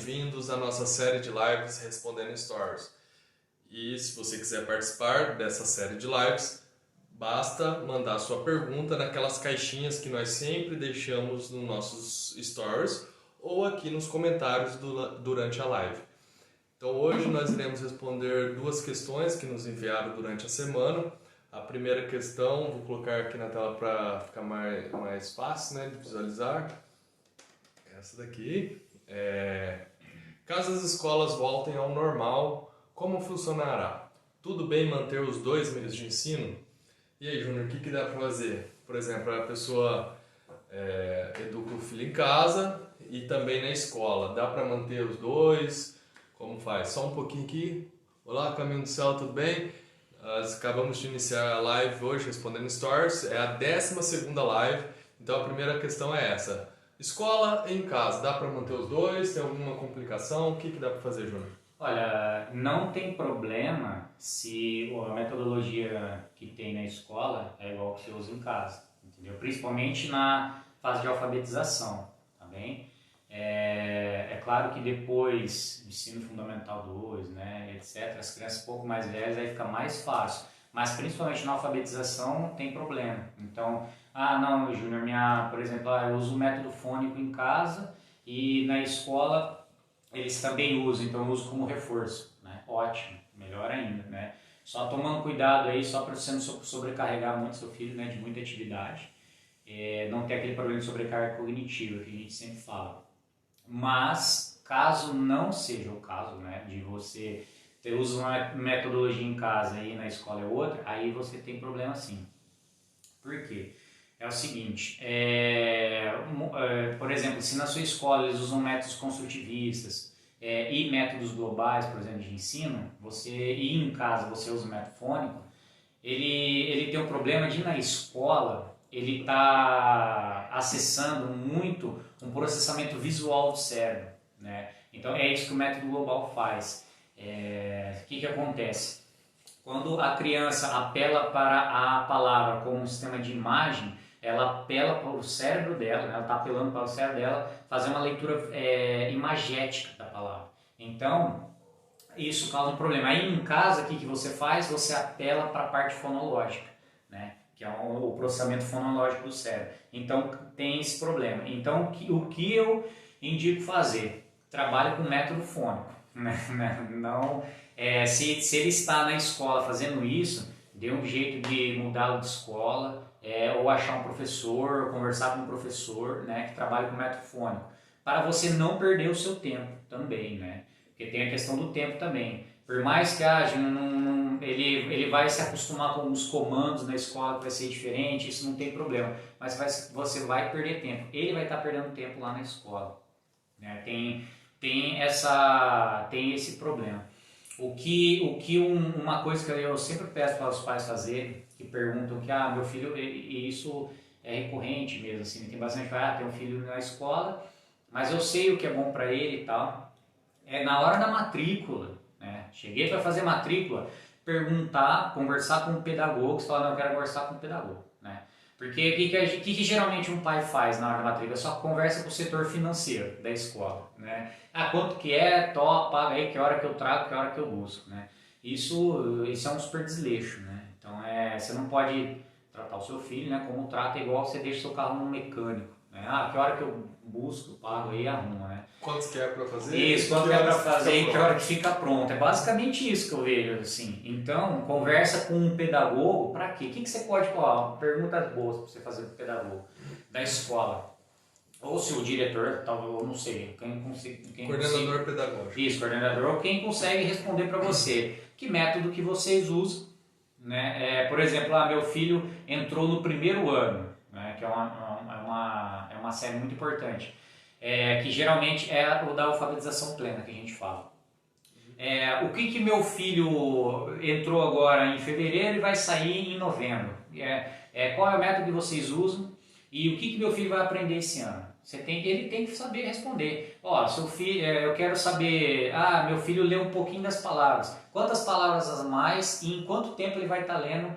bem-vindos à nossa série de lives Respondendo Stories. E se você quiser participar dessa série de lives, basta mandar sua pergunta naquelas caixinhas que nós sempre deixamos nos nossos stories ou aqui nos comentários durante a live. Então hoje nós iremos responder duas questões que nos enviaram durante a semana. A primeira questão, vou colocar aqui na tela para ficar mais fácil, né, de visualizar. Essa daqui. Caso as escolas voltem ao normal, como funcionará? Tudo bem manter os dois meios de ensino? E aí, Júnior, o que dá para fazer? Por exemplo, a pessoa educa o filho em casa e também na escola. Dá para manter os dois? Como faz? Só um pouquinho aqui. Olá, Caminho do Céu, tudo bem? Nós acabamos de iniciar a live hoje Respondendo Stories. É a 12ª live. Então a primeira questão é essa. Escola e em casa, dá para manter os dois? Tem alguma complicação? O que dá para fazer, Júnior? Olha, não tem problema se a metodologia que tem na escola é igual que você usa em casa, entendeu? Principalmente na fase de alfabetização, tá bem? É claro que depois do ensino fundamental 2, né, etc., as crianças um pouco mais velhas aí fica mais fácil, mas principalmente na alfabetização tem problema. Então, não, Júnior, por exemplo, eu uso o método fônico em casa e na escola eles também usam, então eu uso como reforço, né? Ótimo, melhor ainda, né? Só tomando cuidado aí, só para você não sobrecarregar muito seu filho, né, de muita atividade, não ter aquele problema de sobrecarga cognitiva que a gente sempre fala. Mas, caso não seja o caso, né, de você usa uma metodologia em casa e na escola é outra, aí você tem problema sim. Por quê? É o seguinte, por exemplo, se na sua escola eles usam métodos construtivistas e métodos globais, por exemplo, de ensino, e em casa você usa o método fônico, ele tem o problema de na escola ele está acessando muito um processamento visual do cérebro, né? Então é isso que o método global faz. O que acontece? Quando a criança apela para a palavra como um sistema de imagem, ela apela para o cérebro dela, né? Ela está apelando para o cérebro dela fazer uma leitura imagética da palavra. Então, isso causa um problema. Aí em casa, o que você faz? Você apela para a parte fonológica, né? Que é o processamento fonológico do cérebro. Então, tem esse problema. Então, o que eu indico fazer? Trabalhe com método fônico. Né? Não, se ele está na escola fazendo isso, dê um jeito de mudá-lo de escola, ou achar um professor, conversar com um professor, né, que trabalhe com método fônico, para você não perder o seu tempo também, né? Porque tem a questão do tempo também. Por mais que ele vai se acostumar com os comandos na escola que vai ser diferente, isso não tem problema, mas você vai perder tempo. Ele vai estar perdendo tempo lá na escola, né? Tem esse problema. Uma coisa que eu sempre peço para os pais fazerem, que perguntam que meu filho, e isso é recorrente mesmo, assim, tem bastante que tem um filho na escola, mas eu sei o que é bom para ele e tal. Na hora da matrícula, né? Cheguei para fazer matrícula, conversar com o pedagogo, você fala, não, eu quero conversar com o pedagogo, né? Porque o que geralmente um pai faz na hora da matrícula? Só conversa com o setor financeiro da escola, né? Quanto que paga aí, que hora que eu trago, que hora que eu busco, né? Isso é um super desleixo, né? Então você não pode tratar o seu filho, né, como trata igual você deixa o seu carro no mecânico, né? Que hora que eu busco, pago aí e arrumo, né? Quantos que é para fazer? Isso, quanto que é para fazer e que hora que fica pronto. É basicamente isso que eu vejo, assim. Então, conversa com um pedagogo, para quê? O que você pode falar? Perguntas boas para você fazer com o pedagogo da escola. Ou se o diretor, talvez, eu não sei, coordenador pedagógico. Isso, coordenador, ou quem consegue responder para você. Que método que vocês usam, né? Por exemplo, meu filho entrou no primeiro ano, né? Que é uma série muito importante. Que geralmente é o da alfabetização plena que a gente fala. O que meu filho entrou agora em fevereiro e vai sair em novembro? Qual é o método que vocês usam e o que meu filho vai aprender esse ano? Ele tem que saber responder. Seu filho, eu quero saber, meu filho lê um pouquinho das palavras. Quantas palavras a mais e em quanto tempo ele vai estar lendo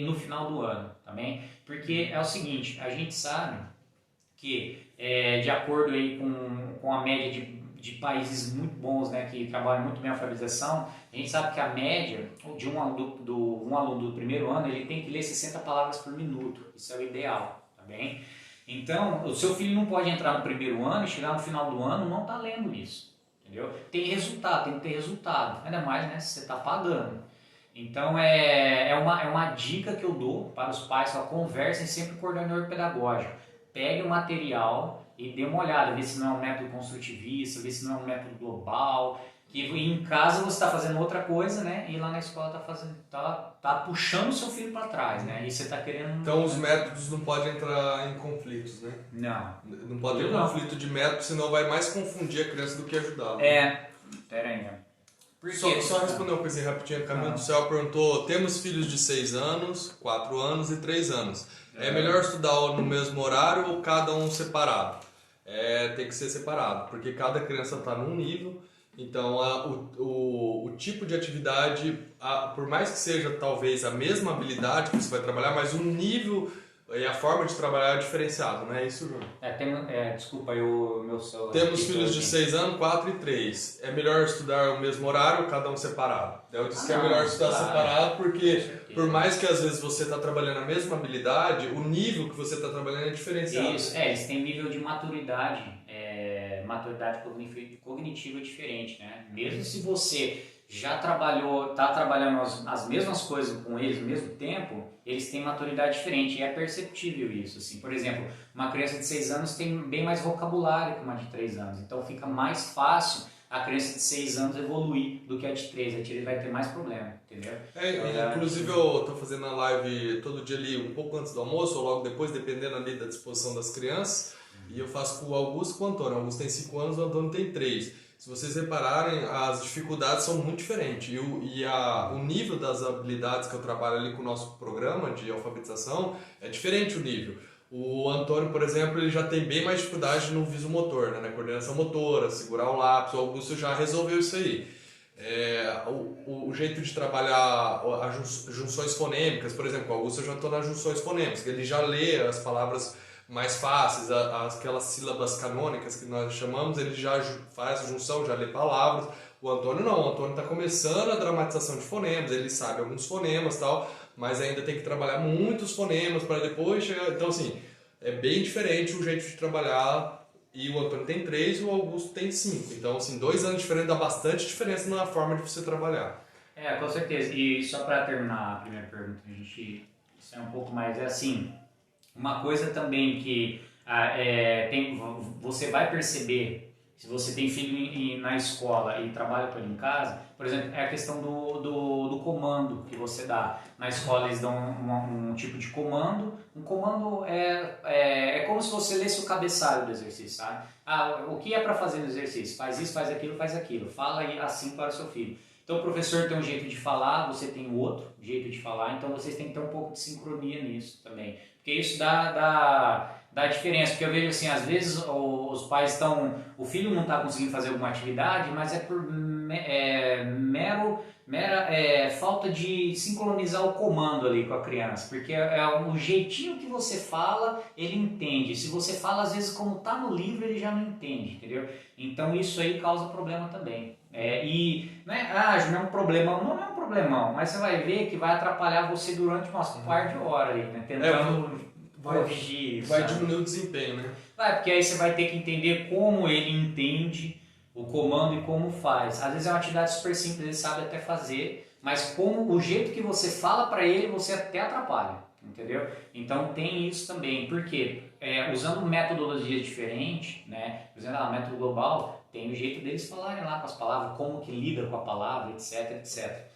no final do ano, tá bem? Porque é o seguinte, a gente sabe que de acordo aí com a média de países muito bons, né, que trabalham muito bem a alfabetização, a gente sabe que a média de um aluno do primeiro ano, ele tem que ler 60 palavras por minuto. Isso é o ideal, tá bem? Então, o seu filho não pode entrar no primeiro ano e chegar no final do ano não tá lendo isso, entendeu? Tem resultado, tem que ter resultado, ainda mais, né, se você está pagando. Então, é uma dica que eu dou para os pais, conversem sempre com o coordenador pedagógico. Pegue o material e dê uma olhada, vê se não é um método construtivista, vê se não é um método global, que em casa você está fazendo outra coisa, né? E lá na escola tá puxando o seu filho para trás, né? E você está querendo... Então os métodos não podem entrar em conflitos, né? Não. Não pode ter conflito de método, senão vai mais confundir a criança do que ajudá-la. Pera aí, né? Só responder uma coisinha rapidinho. Caminho do Céu perguntou: temos filhos de 6 anos, 4 anos e 3 anos. É melhor estudar no mesmo horário ou cada um separado? Tem que ser separado, porque cada criança está num nível. Então o tipo de atividade, por mais que seja talvez a mesma habilidade que você vai trabalhar, mas o nível e a forma de trabalhar é diferenciado, não é isso, João? Desculpa, o meu celular... Temos filhos de 6 anos, 4 e 3. É melhor estudar o mesmo horário ou cada um separado? Eu disse que é melhor estudar separado porque, por mais que às vezes você está trabalhando a mesma habilidade, o nível que você está trabalhando é diferenciado. Isso, eles têm nível de maturidade, maturidade cognitiva diferente, né? Mesmo se você já está trabalhando as mesmas coisas com eles ao mesmo tempo, eles têm maturidade diferente e é perceptível isso. Assim. Por exemplo, uma criança de 6 anos tem bem mais vocabulário que uma de 3 anos, então fica mais fácil a criança de 6 anos evoluir do que a de 3, a de 3 vai ter mais problema, entendeu? Inclusive eu estou fazendo a live todo dia ali, um pouco antes do almoço ou logo depois, dependendo ali da disposição das crianças, e eu faço com o Augusto e com o Antônio. O Augusto tem 5 anos, o Antônio tem 3. Se vocês repararem, as dificuldades são muito diferentes o nível das habilidades que eu trabalho ali com o nosso programa de alfabetização é diferente o nível. O Antônio, por exemplo, ele já tem bem mais dificuldade no visomotor, né? Na coordenação motora, segurar o lápis. O Augusto já resolveu isso aí. O jeito de trabalhar as junções fonêmicas, por exemplo, o Augusto eu já estou nas junções fonêmicas, ele já lê as palavras mais fáceis, aquelas sílabas canônicas que nós chamamos, ele já faz a junção, já lê palavras. O Antônio não, o Antônio está começando a dramatização de fonemas, ele sabe alguns fonemas e tal, mas ainda tem que trabalhar muitos fonemas para depois chegar. Então, assim, é bem diferente o jeito de trabalhar. E o Antônio tem 3 e o Augusto tem 5. Então, assim, 2 anos diferentes dá bastante diferença na forma de você trabalhar. Com certeza. E só para terminar a primeira pergunta, isso é um pouco mais assim. Uma coisa também que você vai perceber, se você tem filho na escola e trabalha com ele em casa, por exemplo, é a questão do comando que você dá. Na escola eles dão um tipo de comando. Um comando é como se você lesse o cabeçalho do exercício, sabe? O que é para fazer no exercício? Faz isso, faz aquilo. Fala aí assim para o seu filho. Então o professor tem um jeito de falar, você tem outro jeito de falar, então vocês têm que ter um pouco de sincronia nisso também. Porque isso dá diferença, porque eu vejo assim, às vezes os pais o filho não está conseguindo fazer alguma atividade, mas é por mera falta de sincronizar o comando ali com a criança, porque o jeitinho que você fala, ele entende. Se você fala, às vezes, como está no livro, ele já não entende, entendeu? Então isso aí causa problema também. Não é um problemão, não é um problemão, mas você vai ver que vai atrapalhar você durante umas par de horas aí, né? Tentando corrigir isso. Vai diminuir o desempenho, né? Porque aí você vai ter que entender como ele entende o comando e como faz. Às vezes é uma atividade super simples, ele sabe até fazer, mas como o jeito que você fala para ele, você até atrapalha, entendeu? Então tem isso também, porque usando metodologias diferentes, né? Por exemplo, método global, tem o jeito deles falarem lá com as palavras, como que lida com a palavra, etc, etc.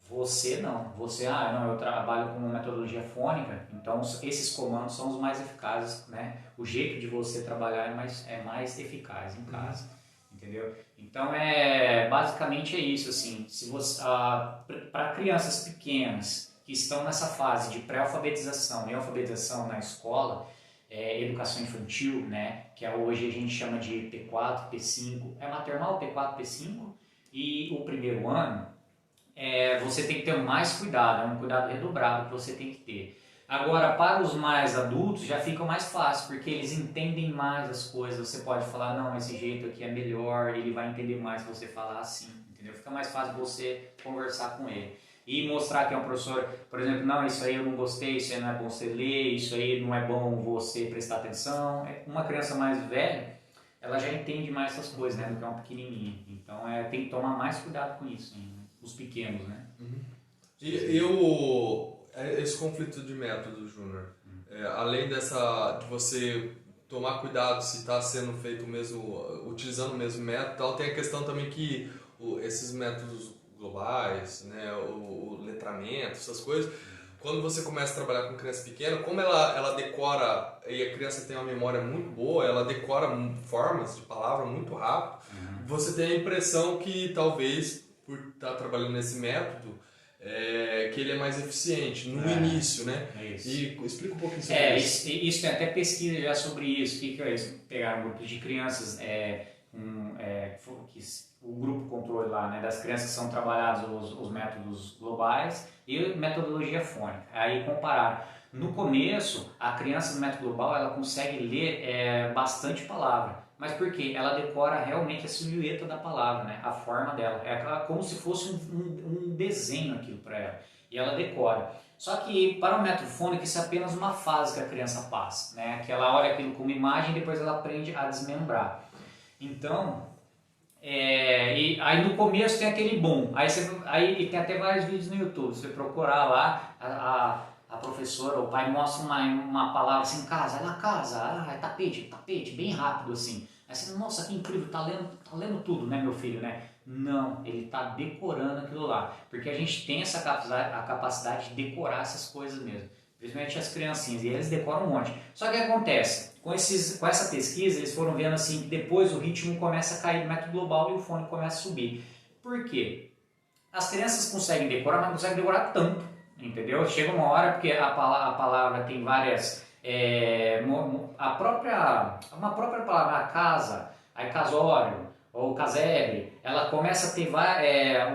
Você não. Eu trabalho com uma metodologia fônica, então esses comandos são os mais eficazes, né? O jeito de você trabalhar é mais eficaz em casa, entendeu? Então, basicamente é isso, assim. Se você, para crianças pequenas que estão nessa fase de pré-alfabetização e alfabetização na escola, educação infantil, né? Que hoje a gente chama de P4, P5, maternal, P4, P5, e o primeiro ano, você tem que ter mais cuidado, um cuidado redobrado que você tem que ter. Agora, para os mais adultos já fica mais fácil, porque eles entendem mais as coisas. Você pode falar, não, esse jeito aqui é melhor, ele vai entender mais se você falar assim, entendeu? Fica mais fácil você conversar com ele. E mostrar que é um professor, por exemplo, não, isso aí eu não gostei, isso aí não é bom você ler, isso aí não é bom você prestar atenção. Uma criança mais velha, ela já entende mais essas coisas, né, do que uma pequenininha. Então, tem que tomar mais cuidado com isso, hein? Os pequenos, né? Uhum. Esse conflito de método, Júnior, além de você tomar cuidado se está sendo feito utilizando o mesmo método, tem a questão também que esses métodos globais, né, o letramento, essas coisas, quando você começa a trabalhar com criança pequena, como ela decora, e a criança tem uma memória muito boa, ela decora formas de palavra muito rápido, você tem a impressão que talvez, por estar trabalhando nesse método, que ele é mais eficiente no início, né? Isso. E explica um pouquinho sobre isso. Isso tem até pesquisa já sobre isso. O que é isso? Pegaram um grupo de crianças, que o grupo controle lá, né, das crianças que são trabalhados os métodos globais e metodologia fônica. Aí compararam. No começo, a criança do método global ela consegue ler bastante palavra. Mas por quê? Ela decora realmente a silhueta da palavra, né? A forma dela. É como se fosse um desenho aquilo para ela. E ela decora. Só que para o método fônico isso é apenas uma fase que a criança passa, né? Que ela olha aquilo como imagem e depois ela aprende a desmembrar. Então, e aí no começo tem aquele boom. Aí tem até vários vídeos no YouTube. Se você procurar lá, a professora, o pai mostra uma palavra assim, casa, é tapete, bem rápido assim. Aí você, nossa, que incrível, tá lendo tudo, né, meu filho, né? Não, ele tá decorando aquilo lá. Porque a gente tem essa capacidade de decorar essas coisas mesmo. Principalmente as criancinhas, e eles decoram um monte. Só que o que acontece? Com essa pesquisa, eles foram vendo assim que depois o ritmo começa a cair no método global e o fônico começa a subir. Por quê? As crianças conseguem decorar, mas não conseguem decorar tanto, entendeu? Chega uma hora, porque a palavra tem várias... uma própria palavra, a casa, aí casório, ou casebre, ela começa a ter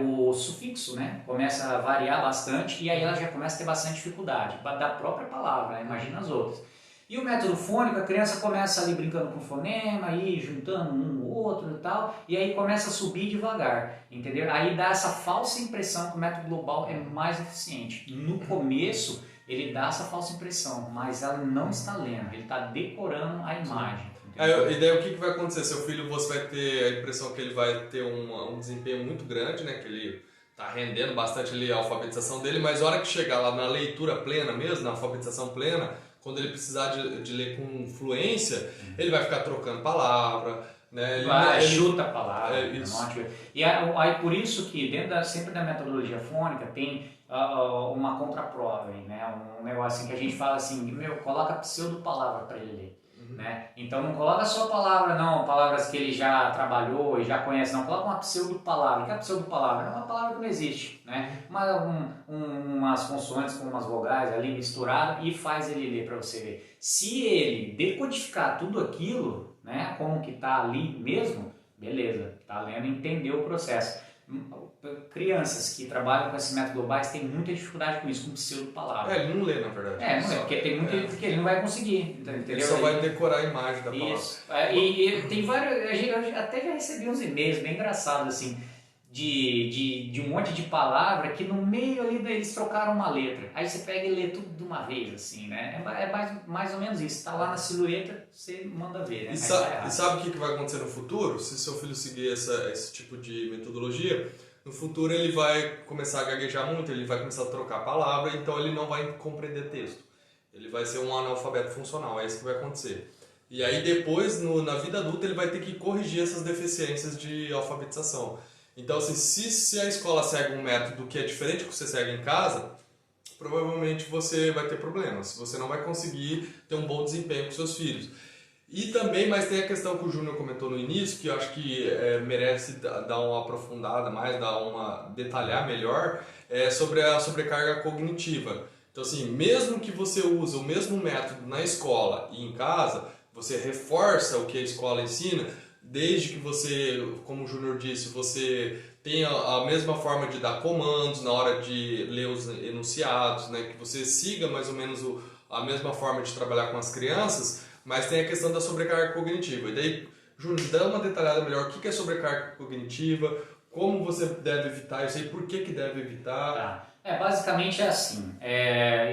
o sufixo, né? Começa a variar bastante e aí ela já começa a ter bastante dificuldade da própria palavra, né? Imagina as outras. E o método fônico, a criança começa ali brincando com o fonema, aí juntando um ou outro e tal, e aí começa a subir devagar, entendeu? Aí dá essa falsa impressão que o método global é mais eficiente. No começo, ele dá essa falsa impressão, mas ela não está lendo, ele está decorando a imagem. E daí o que vai acontecer? Seu filho, você vai ter a impressão que ele vai ter um desempenho muito grande, né? Que ele está rendendo bastante ali a alfabetização dele, mas a hora que chegar lá na leitura plena mesmo, na alfabetização plena, quando ele precisar de ler com fluência, ele vai ficar trocando palavra, né? Ele chuta a palavra. Isso. E aí por isso que sempre da metodologia fônica tem uma contraprova aí, né? Um negócio assim que a gente fala assim, coloca pseudo-palavra para ele ler. Né? Então não coloca só palavra, não, palavras que ele já trabalhou e já conhece, não, coloca uma pseudo-palavra. O que é pseudo-palavra? É uma palavra que não existe, né? Umas consoantes com umas vogais ali misturado e faz ele ler para você ver. Se ele decodificar tudo aquilo, né, como que tá ali mesmo, beleza, tá lendo, entendeu o processo. Crianças que trabalham com esse método globais têm muita dificuldade com isso, com pseudo-palavra. Ele não lê, na verdade. Não lê, porque tem muito porque ele não vai conseguir, entendeu? Ele só vai decorar a imagem da palavra. Isso. E tem vários, eu até já recebi uns e-mails bem engraçados, assim, de um monte de palavra que no meio ali eles trocaram uma letra. Aí você pega e lê tudo de uma vez, assim, né? É mais ou menos isso. Tá lá na silhueta, você manda ver, né? E sabe o que vai acontecer no futuro? Se seu filho seguir esse tipo de metodologia, no futuro ele vai começar a gaguejar muito, ele vai começar a trocar a palavra, então ele não vai compreender texto. Ele vai ser um analfabeto funcional, é isso que vai acontecer. E aí depois, na vida adulta, ele vai ter que corrigir essas deficiências de alfabetização. Então, assim, se a escola segue um método que é diferente do que você segue em casa, provavelmente você vai ter problemas. Você não vai conseguir ter um bom desempenho com seus filhos. E também, mas tem a questão que o Júnior comentou no início, que eu acho que merece dar uma aprofundada mais, detalhar melhor, sobre a sobrecarga cognitiva. Então, assim, mesmo que você use o mesmo método na escola e em casa, você reforça o que a escola ensina, desde que você, como o Júnior disse, você tenha a mesma forma de dar comandos na hora de ler os enunciados, né? Que você siga mais ou menos a mesma forma de trabalhar com as crianças, mas tem a questão da sobrecarga cognitiva. E daí, Júnior, dá uma detalhada melhor, o que é sobrecarga cognitiva, como você deve evitar isso aí, por que deve evitar. Tá. Basicamente é assim,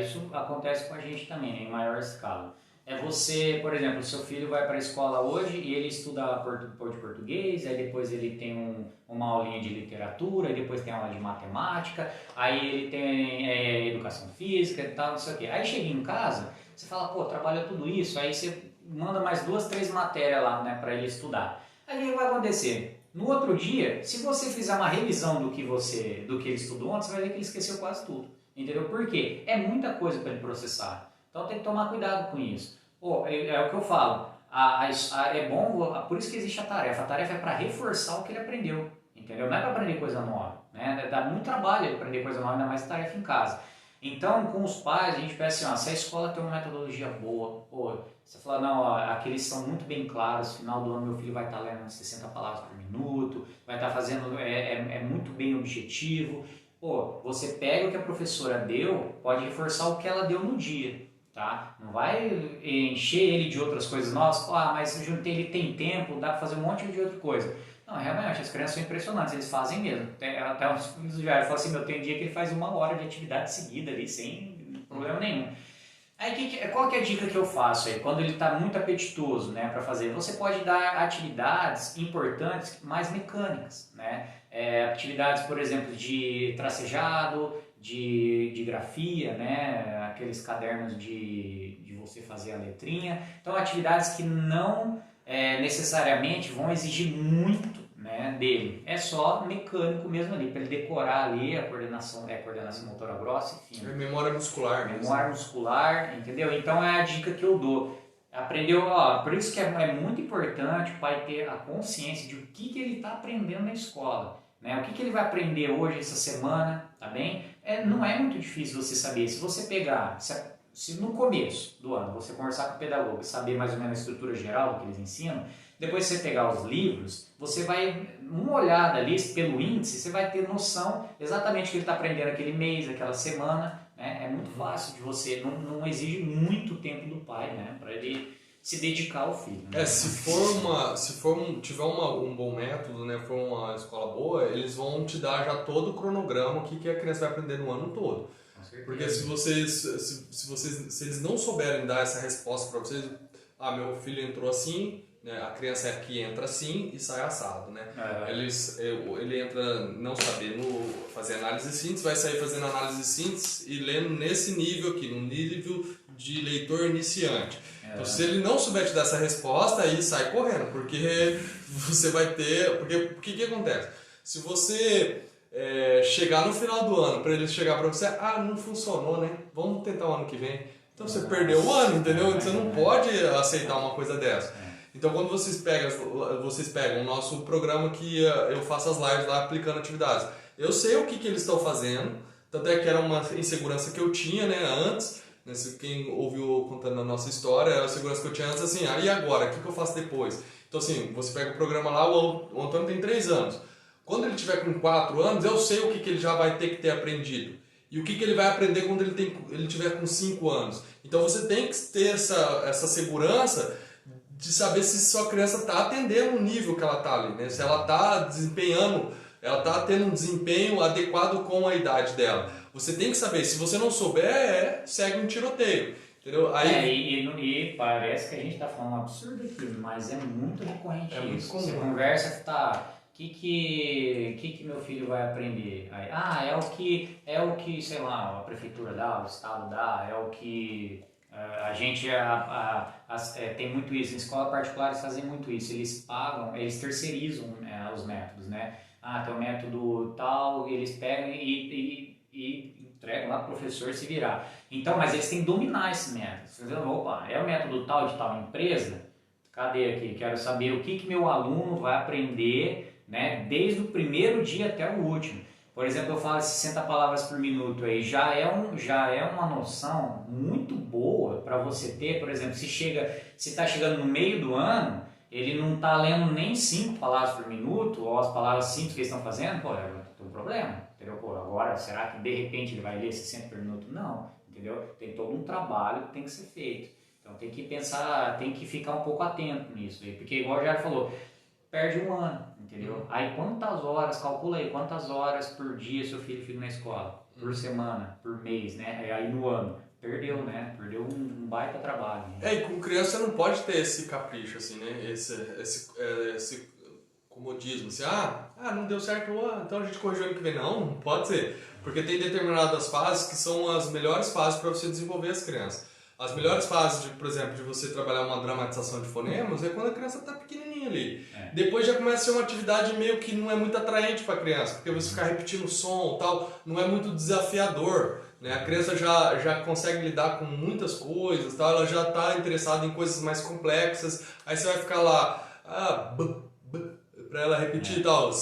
isso acontece com a gente também, né, em maior escala. Você, por exemplo, seu filho vai para a escola hoje e ele estuda português, aí depois ele tem uma aulinha de literatura, aí depois tem aula de matemática, aí ele tem educação física e tal, não sei o quê. Aí chega em casa, você fala, pô, trabalha tudo isso, aí você manda mais 2, 3 matérias lá, né, para ele estudar. Aí o que vai acontecer? No outro dia, se você fizer uma revisão do que ele estudou ontem, você vai ver que ele esqueceu quase tudo. Entendeu? Por quê? É muita coisa para ele processar. Então tem que tomar cuidado com isso. É o que eu falo. É bom, por isso que existe a tarefa. A tarefa é para reforçar o que ele aprendeu. Entendeu? Não é para aprender coisa nova. Né? Dá muito trabalho ele aprender coisa nova, ainda mais tarefa em casa. Então, com os pais, a gente pensa assim, se a escola tem uma metodologia boa, você fala, não, aqueles são muito bem claros, no final do ano meu filho vai estar lendo 60 palavras por minuto, vai estar fazendo, é muito bem objetivo. Você pega o que a professora deu, pode reforçar o que ela deu no dia, tá? Não vai encher ele de outras coisas novas, mas ele tem tempo, dá para fazer um monte de outra coisa. Não, realmente, as crianças são impressionantes, eles fazem mesmo. Até uns filhos já falam assim, tem um dia que ele faz 1 hora de atividade seguida ali, sem problema nenhum. Aí, qual que é a dica que eu faço aí? Quando ele está muito apetitoso, né, para fazer, você pode dar atividades importantes, mais mecânicas, né? Atividades, por exemplo, de tracejado, de grafia, né? Aqueles cadernos de você fazer a letrinha. Então, atividades que não necessariamente vão exigir muito, né, dele. É só mecânico mesmo ali, para ele decorar ali a coordenação motora grossa, enfim. É memória muscular mesmo. Memória muscular, entendeu? Então é a dica que eu dou. Aprendeu, por isso que é muito importante o pai ter a consciência de o que ele está aprendendo na escola. Né? O que ele vai aprender hoje, essa semana, tá bem? Não é muito difícil você saber. Se você pegar... Se no começo do ano você conversar com o pedagogo e saber mais ou menos a estrutura geral do que eles ensinam, depois você pegar os livros, você vai, uma olhada ali pelo índice, você vai ter noção exatamente o que ele está aprendendo aquele mês, aquela semana. Né? É muito fácil de você, não exige muito tempo do pai, né? Para ele se dedicar ao filho. Né? Tiver um bom método, né? For uma escola boa, eles vão te dar já todo o cronograma, o que a criança vai aprender no ano todo. Porque se eles não souberem dar essa resposta para vocês, meu filho entrou assim, né, a criança aqui entra assim e sai assado, né? Ele entra não sabendo fazer análise de síntese, vai sair fazendo análise de síntese e lendo nesse nível aqui, no nível de leitor iniciante. Então, se ele não souber te dar essa resposta, aí sai correndo, porque você vai ter... Porque o que acontece? Se você... chegar no final do ano, para ele chegar para você, não funcionou, né? Vamos tentar o ano que vem. Então você perdeu o ano, entendeu? Você não pode aceitar uma coisa dessa. Então quando vocês pegam o nosso programa que eu faço as lives lá aplicando atividades, eu sei o que eles estão fazendo, tanto é que era uma insegurança que eu tinha, né, antes, né, quem ouviu contando a nossa história, era a insegurança que eu tinha antes, assim, e agora? O que eu faço depois? Então assim, você pega o programa lá, o Antônio tem 3 anos. Quando ele tiver com 4 anos, eu sei o que ele já vai ter que ter aprendido. E o que ele vai aprender quando ele tiver com 5 anos. Então você tem que ter essa segurança de saber se sua criança está atendendo o nível que ela está ali. Né? Se ela está desempenhando, ela está tendo um desempenho adequado com a idade dela. Você tem que saber. Se você não souber, segue um tiroteio. Entendeu? E parece que a gente está falando um absurdo aqui, mas é muito recorrente isso. Muito comum. Você conversa, o que meu filho vai aprender? Aí, é o que, sei lá, a prefeitura dá, o estado dá, é o que a gente tem muito isso. Em escolas particulares fazem muito isso, eles terceirizam os métodos, né? Tem um método tal, eles pegam e entregam lá para o professor se virar. Então, mas eles têm que dominar esse método. Opa, é o método tal de tal empresa? Cadê aqui? Quero saber o que meu aluno vai aprender, né, desde o primeiro dia até o último. Por exemplo, eu falo 60 palavras por minuto, aí já é uma noção muito boa para você ter. Por exemplo, se está chegando no meio do ano, ele não está lendo nem 5 palavras por minuto, ou as palavras simples que eles estão fazendo, pô, tem um problema, entendeu? Pô, agora, será que de repente ele vai ler 60 por minuto? Não, entendeu? Tem todo um trabalho que tem que ser feito. Então tem que pensar, tem que ficar um pouco atento nisso aí, porque igual o Jair falou, perde um ano, entendeu? Aí quantas horas, calcula aí, quantas horas por dia seu filho fica na escola? Por semana, por mês, né? Aí no ano. Perdeu, né? Perdeu um baita trabalho. Né? E com criança você não pode ter esse capricho, assim, né? Esse comodismo, assim, não deu certo, então a gente corrigiu ano que vem. Não pode ser. Porque tem determinadas fases que são as melhores fases para você desenvolver as crianças. As melhores fases, por exemplo, de você trabalhar uma dramatização de fonemas é quando a criança está pequenininha ali. Depois já começa a ser uma atividade meio que não é muito atraente para a criança, porque você ficar repetindo o som e tal, não é muito desafiador. Né? A criança já consegue lidar com muitas coisas, tal, ela já está interessada em coisas mais complexas, aí você vai ficar lá, para ela repetir e tal.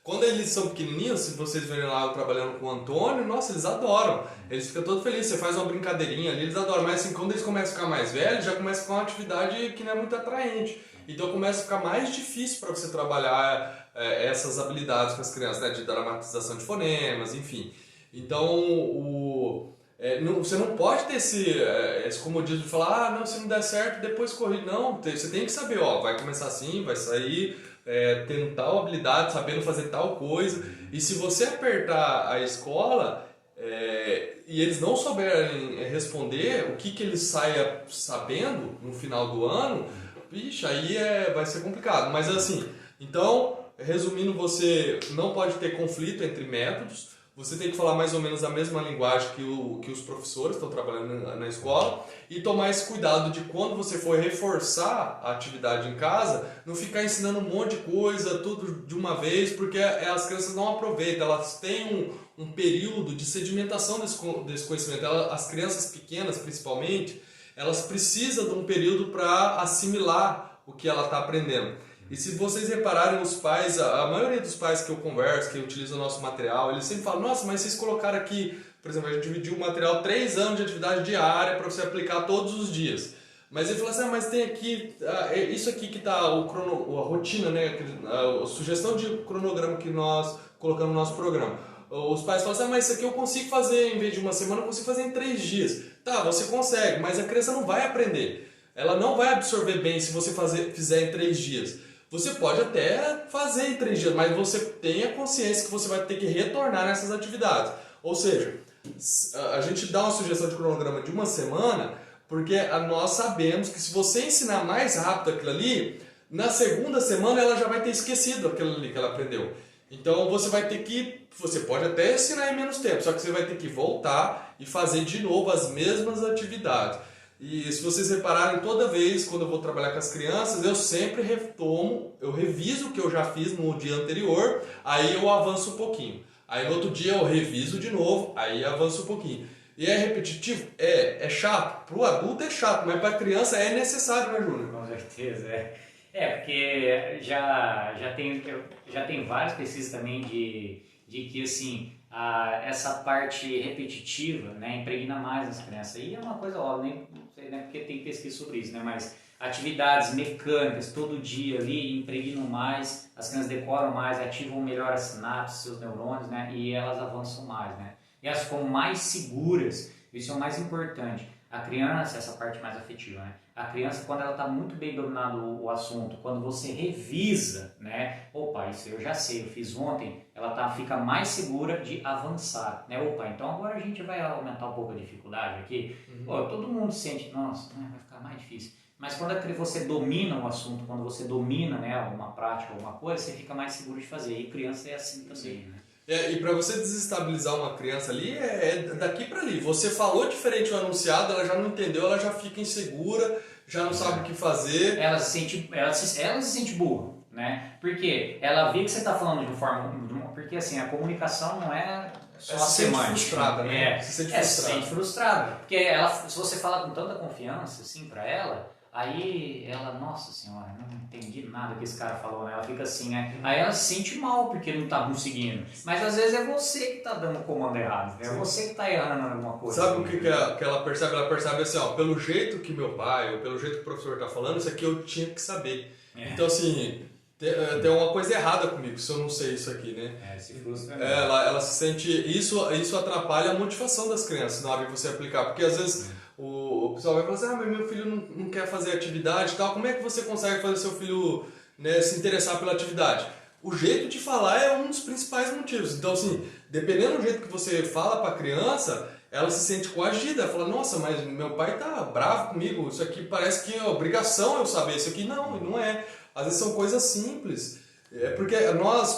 Quando eles são pequenininhos, se vocês verem lá eu trabalhando com o Antônio, nossa, eles adoram. Eles ficam todos felizes, você faz uma brincadeirinha ali, eles adoram. Mas assim, quando eles começam a ficar mais velhos, já começa a ficar uma atividade que não é muito atraente. Então começa a ficar mais difícil para você trabalhar essas habilidades com as crianças, né? De dramatização de fonemas, enfim. Então, você não pode ter esse comodismo de falar, não, se não der certo, depois correr. Não, você tem que saber, vai começar assim, vai sair, tendo tal habilidade, sabendo fazer tal coisa. E se você apertar a escola e eles não souberem responder o que eles saiam sabendo no final do ano, bicho, aí vai ser complicado. Mas assim, então, resumindo, você não pode ter conflito entre métodos. Você tem que falar mais ou menos a mesma linguagem que os professores estão trabalhando na escola e tomar esse cuidado de quando você for reforçar a atividade em casa, não ficar ensinando um monte de coisa, tudo de uma vez, porque as crianças não aproveitam, elas têm um período de sedimentação desse conhecimento. As crianças pequenas, principalmente, elas precisam de um período para assimilar o que ela está aprendendo. E se vocês repararem, os pais, a maioria dos pais que eu converso, que utilizam o nosso material, eles sempre falam, nossa, mas vocês colocaram aqui, por exemplo, a gente dividiu o material 3 anos de atividade diária para você aplicar todos os dias. Mas ele falou assim, mas tem aqui, isso aqui que está a rotina, né, a sugestão de cronograma que nós colocamos no nosso programa. Os pais falam assim, mas isso aqui eu consigo fazer, em vez de uma semana, eu consigo fazer em 3 dias. Tá, você consegue, mas a criança não vai aprender. Ela não vai absorver bem se você fizer em 3 dias. Você pode até fazer em 3 dias, mas você tenha consciência que você vai ter que retornar nessas atividades. Ou seja, a gente dá uma sugestão de cronograma de uma semana, porque nós sabemos que se você ensinar mais rápido aquilo ali, na segunda semana ela já vai ter esquecido aquilo ali que ela aprendeu. Então você pode até ensinar em menos tempo, só que você vai ter que voltar e fazer de novo as mesmas atividades. E se vocês repararem, toda vez quando eu vou trabalhar com as crianças, eu sempre eu reviso o que eu já fiz no dia anterior, aí eu avanço um pouquinho. Aí no outro dia eu reviso de novo, aí avanço um pouquinho. E é repetitivo? É chato. Para o adulto é chato, mas para a criança é necessário, né, Júnior? Com certeza, porque já tem várias pesquisas também de que, assim, essa parte repetitiva, né, impregna mais nas crianças. E é uma coisa óbvia, não sei, né, porque tem pesquisa sobre isso, né, mas atividades mecânicas todo dia ali impregnam mais, as crianças decoram mais, ativam melhor as sinapses, seus neurônios, né, e elas avançam mais, né. E elas ficam mais seguras, isso é o mais importante. A criança, essa parte mais afetiva, né? A criança, quando ela está muito bem dominado o assunto, quando você revisa, né? Opa, isso eu já sei, eu fiz ontem, ela fica mais segura de avançar, né? Opa, então agora a gente vai aumentar um pouco a dificuldade aqui. Pô, todo mundo sente, nossa, vai ficar mais difícil. Mas quando você domina o assunto, quando você domina, né, uma prática, alguma coisa, você fica mais seguro de fazer. E criança é assim também, né? E para você desestabilizar uma criança ali, é daqui para ali. Você falou diferente o anunciado, ela já não entendeu, ela já fica insegura, já não sabe o que fazer. Ela se sente burra, né? Porque ela vê que você está falando de uma forma... Porque assim, a comunicação não é só a semântica. Frustrada, né? Se sente frustrada. Porque se você falar com tanta confiança assim para ela, Aí ela, nossa senhora, não entendi nada que esse cara falou, né? Ela fica assim, né? Aí ela se sente mal porque não tá conseguindo. Mas às vezes é você que tá dando o comando errado, né? É você que tá errando alguma coisa. Sabe o que ela percebe? Ela percebe assim, ó, pelo jeito que meu pai, ou pelo jeito que o professor tá falando, isso aqui eu tinha que saber. Então, assim, tem uma coisa errada comigo se eu não sei isso aqui, né? Se frustra mesmo. Ela se sente... Isso atrapalha a motivação das crianças na hora de você aplicar. Porque às vezes o pessoal vai falar assim, mas meu filho não quer fazer atividade e tal. Como é que você consegue fazer seu filho, né, se interessar pela atividade? O jeito de falar é um dos principais motivos. Então, assim, dependendo do jeito que você fala para a criança, ela se sente coagida. Ela fala, nossa, mas meu pai tá bravo comigo. Isso aqui parece que é obrigação eu saber. Isso aqui não é. Às vezes são coisas simples. Porque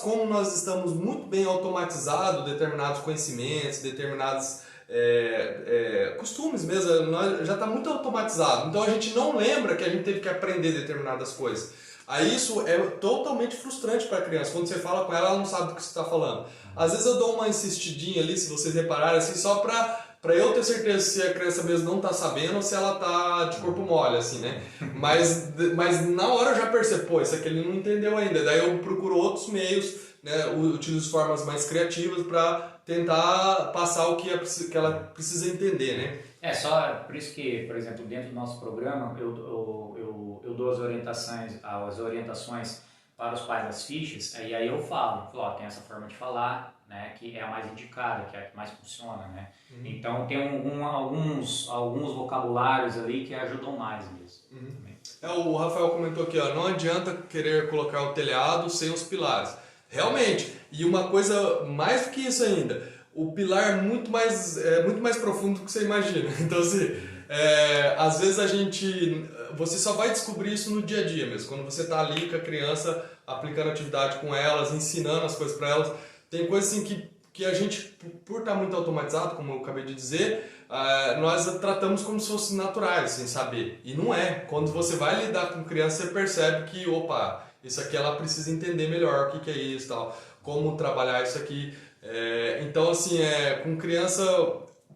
como nós estamos muito bem automatizados, determinados conhecimentos, determinados costumes mesmo, nós, já está muito automatizado. Então a gente não lembra que a gente teve que aprender determinadas coisas. Aí isso é totalmente frustrante para a criança. Quando você fala com ela, ela não sabe do que você está falando. Às vezes eu dou uma insistidinha ali, se vocês repararem, assim, só para eu ter certeza se a criança mesmo não está sabendo ou se ela está de corpo mole, assim, né? Mas na hora eu já percebo, pô, isso aqui ele não entendeu ainda. Daí eu procuro outros meios, né? Utilizo formas mais criativas para tentar passar o que ela precisa entender, né? Só por isso que, por exemplo, dentro do nosso programa, eu dou as orientações para os pais das fichas, e aí eu falo, ó, tem essa forma de falar, né, que é a mais indicada, que é a que mais funciona, né? Então tem alguns vocabulários ali que ajudam mais mesmo. O Rafael comentou aqui, ó, não adianta querer colocar o telhado sem os pilares. Realmente, e uma coisa mais do que isso ainda, o pilar é muito mais profundo do que você imagina. Então, assim, às vezes você só vai descobrir isso no dia a dia mesmo, quando você está ali com a criança, aplicando atividade com elas, ensinando as coisas para elas. Tem coisas assim que a gente, por estar muito automatizado, como eu acabei de dizer, nós tratamos como se fossem naturais, sem saber. E não é. Quando você vai lidar com criança, você percebe que, opa, isso aqui ela precisa entender melhor o que é isso, tal, como trabalhar isso aqui. Então, assim, com criança,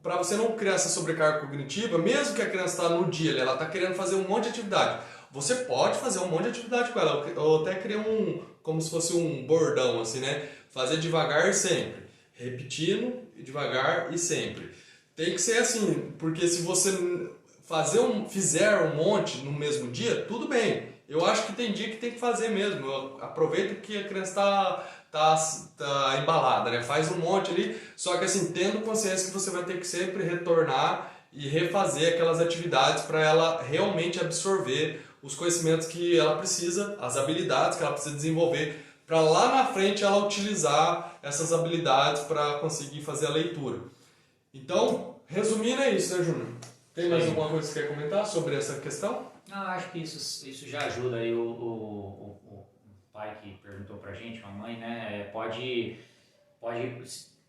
para você não criar essa sobrecarga cognitiva, mesmo que a criança está no dia, ela está querendo fazer um monte de atividade, você pode fazer um monte de atividade com ela, ou até criar como se fosse um bordão, assim, né? Fazer devagar e sempre, repetindo, devagar e sempre. Tem que ser assim, porque se você fizer um monte no mesmo dia, tudo bem. Eu acho que tem dia que tem que fazer mesmo. Aproveita que a criança tá embalada, né? Faz um monte ali, só que assim, tendo consciência que você vai ter que sempre retornar e refazer aquelas atividades para ela realmente absorver os conhecimentos que ela precisa, as habilidades que ela precisa desenvolver, para lá na frente ela utilizar essas habilidades para conseguir fazer a leitura. Então, resumindo é isso, né, Júnior? Tem mais alguma coisa que você quer comentar sobre essa questão? Não, acho que isso já ajuda aí o pai que perguntou pra gente, a mãe, né? Pode,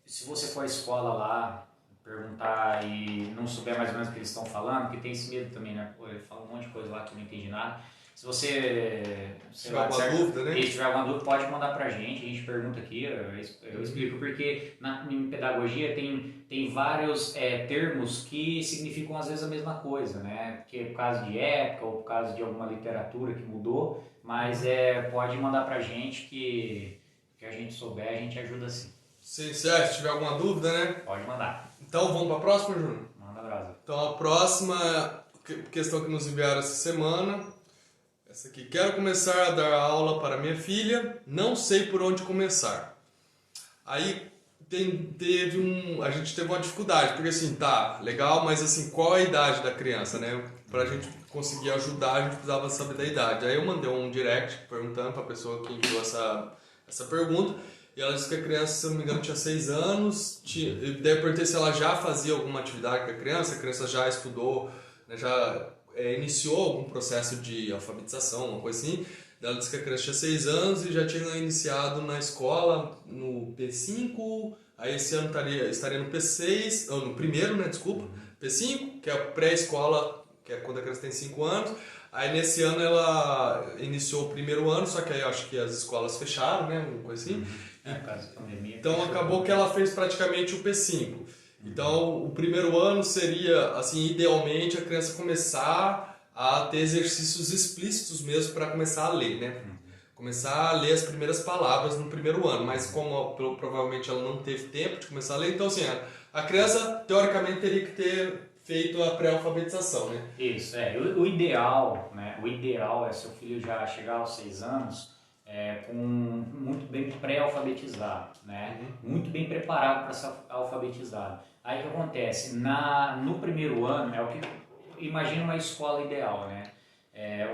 se você for à escola lá, perguntar e não souber mais ou menos o que eles estão falando, porque tem esse medo também, né? Pô, ele fala um monte de coisa lá que eu não entendi nada. Se você tiver alguma dúvida, né? Se tiver alguma dúvida, pode mandar pra gente, a gente pergunta aqui, eu explico, porque em pedagogia tem vários termos que significam às vezes a mesma coisa, né? Porque por causa de época ou por causa de alguma literatura que mudou, mas pode mandar pra gente que a gente souber, a gente ajuda sim. Sim, certo. Se tiver alguma dúvida, né? Pode mandar. Então vamos para a próxima, Júnior? Manda abraço. Então a próxima questão que nos enviaram essa semana, essa aqui. Quero começar a dar aula para minha filha, não sei por onde começar. Aí a gente teve uma dificuldade, porque assim, tá, legal, mas assim, qual a idade da criança, né? Pra gente conseguir ajudar, a gente precisava saber da idade. Aí eu mandei um direct perguntando pra pessoa que enviou essa pergunta, e ela disse que a criança, se eu não me engano, tinha 6 anos, deve perguntar se ela já fazia alguma atividade com a criança já estudou, né, já iniciou algum processo de alfabetização, uma coisa assim. Ela disse que a criança tinha 6 anos e já tinha iniciado na escola no P5, aí esse ano estaria no P6, ou no primeiro, né, desculpa, P5, que é a pré-escola, que é quando a criança tem 5 anos. Aí nesse ano ela iniciou o primeiro ano, só que aí eu acho que as escolas fecharam, né, uma coisa assim. Caso de pandemia. Então acabou que ela fez praticamente o P5. Então o primeiro ano seria, assim, idealmente a criança começar a ter exercícios explícitos mesmo para começar a ler, né? Começar a ler as primeiras palavras no primeiro ano, mas como provavelmente ela não teve tempo de começar a ler, então assim, a criança teoricamente teria que ter feito a pré-alfabetização, né? Isso, o ideal, né? O ideal é seu filho já chegar aos 6 anos com muito bem pré-alfabetizado, né? Muito bem preparado para ser alfabetizado. Aí o que acontece? No primeiro ano, é o que imagina uma escola ideal, né?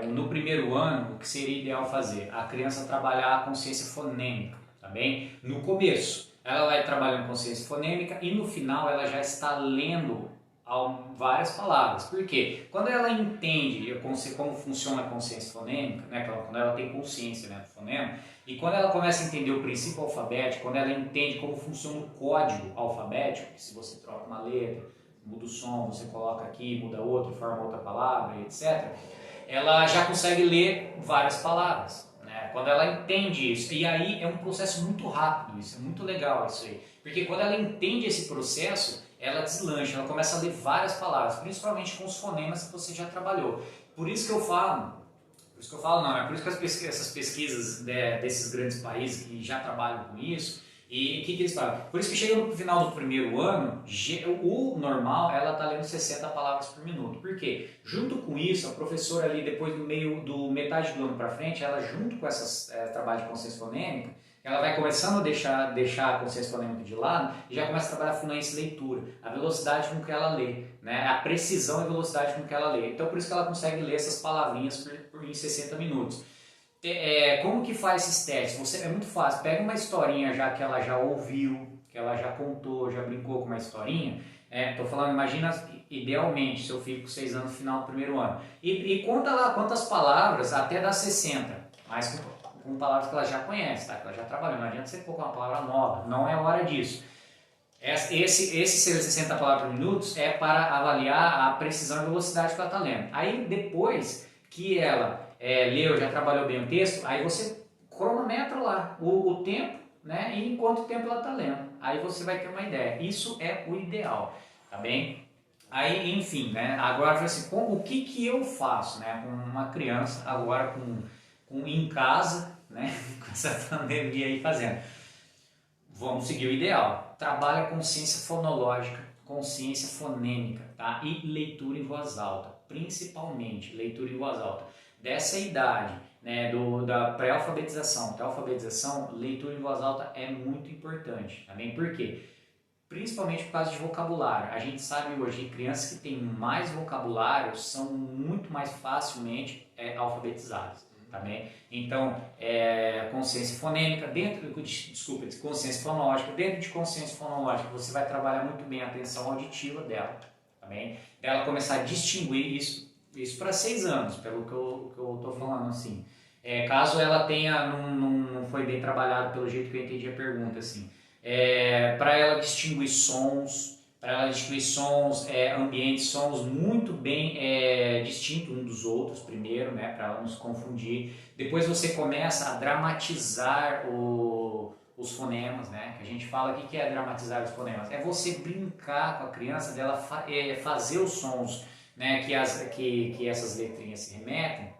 No primeiro ano, o que seria ideal fazer? A criança trabalhar a consciência fonêmica, tá bem? No começo, ela vai trabalhando consciência fonêmica e no final ela já está lendo várias palavras. Por quê? Quando ela entende como funciona a consciência fonêmica, né? Quando ela tem consciência, né, do fonema, e quando ela começa a entender o princípio alfabético, quando ela entende como funciona o código alfabético, que se você troca uma letra, muda o som, você coloca aqui, muda outro, forma outra palavra, etc., ela já consegue ler várias palavras, né? Quando ela entende isso, e aí é um processo muito rápido, isso é muito legal isso aí, porque quando ela entende esse processo, ela deslancha, ela começa a ler várias palavras, principalmente com os fonemas que você já trabalhou. Por isso que eu falo, não, é por isso que essas pesquisas desses grandes países que já trabalham com isso, e o que eles falam? Por isso que chega no final do primeiro ano, o normal, ela está lendo 60 palavras por minuto. Por quê? Junto com isso, a professora ali, depois do metade do ano para frente, ela junto com essas trabalho de consciência fonêmica, ela vai começando a deixar a consciência fonêmica de lado e já começa a trabalhar a fluência e leitura, a velocidade com que ela lê, né? A precisão e velocidade com que ela lê. Então, por isso que ela consegue ler essas palavrinhas em 60 minutos. Como que faz esses testes? É muito fácil, pega uma historinha já que ela já ouviu, que ela já contou, já brincou com uma historinha. Estou falando, imagina idealmente seu filho com 6 anos no final do primeiro ano. E conta lá quantas palavras até dar 60, mas com palavras que ela já conhece, tá? Que ela já trabalhou. Não adianta você colocar uma palavra nova, não é hora disso. Esses 60 palavras por minuto é para avaliar a precisão e velocidade que ela está lendo. Aí depois que ela leu, já trabalhou bem o texto, aí você cronometra lá o tempo, né? E em quanto tempo ela está lendo. Aí você vai ter uma ideia. Isso é o ideal, tá bem? Aí, enfim, né? Agora, assim, o que eu faço, né? Com uma criança agora em casa, né? Com essa pandemia aí fazendo. Vamos seguir o ideal. Trabalha consciência fonológica, consciência fonêmica, tá? E leitura em voz alta, principalmente leitura em voz alta. Dessa idade, né, da pré-alfabetização até a alfabetização, leitura em voz alta é muito importante, tá bem? Por quê? Principalmente por causa de vocabulário. A gente sabe hoje que crianças que têm mais vocabulário são muito mais facilmente alfabetizadas. Tá bem? Então, consciência fonêmica, consciência fonológica. Dentro de consciência fonológica, você vai trabalhar muito bem a atenção auditiva dela, tá bem? Ela começar a distinguir isso para 6 anos, pelo que eu tô falando assim. Caso ela tenha, não foi bem trabalhado pelo jeito que eu entendi a pergunta, assim. Para ela distinguir sons, ambientes, sons muito bem distintos uns dos outros primeiro, né, para ela não se confundir. Depois você começa a dramatizar os fonemas, né, que a gente fala, o que é dramatizar os fonemas? É você brincar com a criança, dela fazer os sons, né, que essas letrinhas se remetem,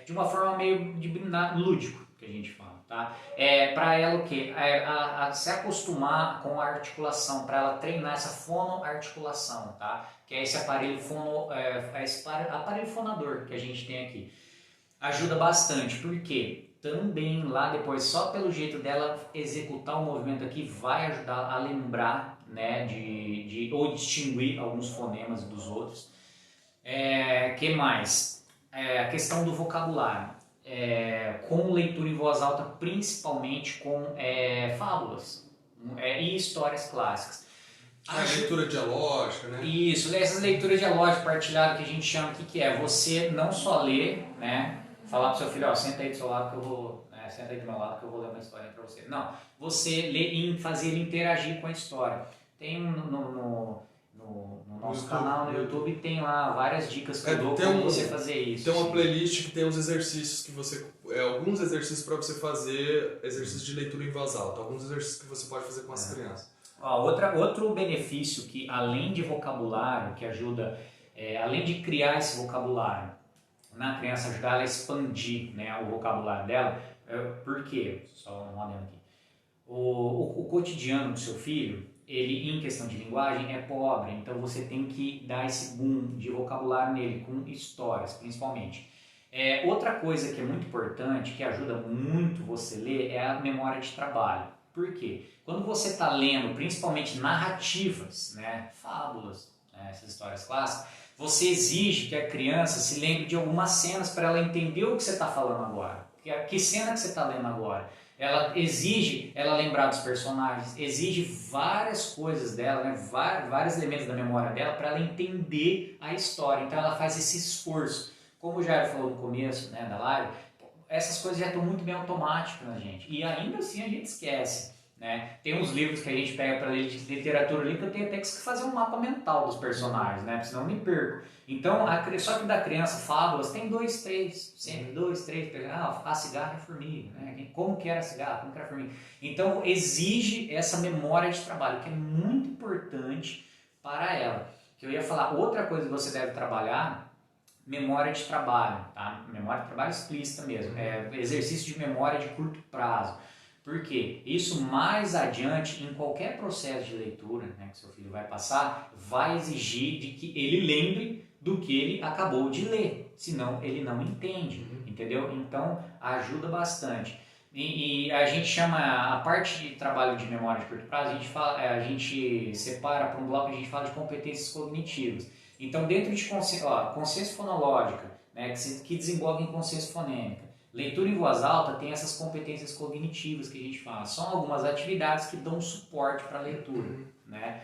de uma forma meio de lúdico, que a gente fala. Tá? Para ela o quê? A se acostumar com a articulação, para ela treinar essa fonoarticulação, tá? Que é esse aparelho aparelho fonador que a gente tem aqui. Ajuda bastante, porque também lá depois, só pelo jeito dela executar o movimento aqui, vai ajudar a lembrar, né, ou distinguir alguns fonemas dos outros. Que mais? A questão do vocabulário. Com leitura em voz alta, principalmente com fábulas e histórias clássicas. A leitura dialógica, né? Isso, essas leituras dialógicas partilhadas que a gente chama, o que é? Você não só ler, né? Falar pro seu filho, senta aí do seu lado que eu vou, senta aí do meu lado que eu vou ler uma história para você. Não, você ler e fazer ele interagir com a história. Tem no nosso canal no YouTube, tem lá várias dicas que eu dou para você fazer isso. Tem uma playlist que tem uns exercícios que você... alguns exercícios para você fazer, exercícios de leitura em voz alta. Alguns exercícios que você pode fazer com as crianças. Outro benefício que, além de vocabulário, que ajuda além de criar esse vocabulário na criança, ajudar ela a expandir, né, o vocabulário dela. Por quê? Só um adendo aqui. O cotidiano do seu filho, ele em questão de linguagem é pobre, então você tem que dar esse boom de vocabulário nele, com histórias principalmente. Outra coisa que é muito importante, que ajuda muito você ler, é a memória de trabalho. Por quê? Quando você está lendo, principalmente narrativas, né, fábulas, essas histórias clássicas, você exige que a criança se lembre de algumas cenas para ela entender o que você está falando agora. Que cena que você está lendo agora? Ela exige ela lembrar dos personagens, exige várias coisas dela, né, vários elementos da memória dela para ela entender a história. Então ela faz esse esforço. Como o Jair falou no começo, né, da live, essas coisas já estão muito bem automáticas na gente. E ainda assim a gente esquece. Né? Tem uns livros que a gente pega para ler de literatura ali que eu tenho até que fazer um mapa mental dos personagens, né? Porque senão eu me perco. Então, só que da criança, fábulas, tem 2, 3, sempre 2, 3. A cigarra e a formiga, né? Como que era a cigarra, como que era a formiga. Então, exige essa memória de trabalho, que é muito importante para ela. Que eu ia falar, outra coisa que você deve trabalhar, memória de trabalho, tá? Memória de trabalho explícita mesmo, exercício de memória de curto prazo. Porque isso mais adiante, em qualquer processo de leitura, né, que seu filho vai passar, vai exigir de que ele lembre do que ele acabou de ler, senão ele não entende, entendeu? Então ajuda bastante. E a gente chama a parte de trabalho de memória de curto prazo, a gente separa para um bloco, a gente fala de competências cognitivas. Então dentro de consciência fonológica, né, que desemboca em consciência fonêmica, leitura em voz alta tem essas competências cognitivas que a gente fala. São algumas atividades que dão suporte para a leitura. Né?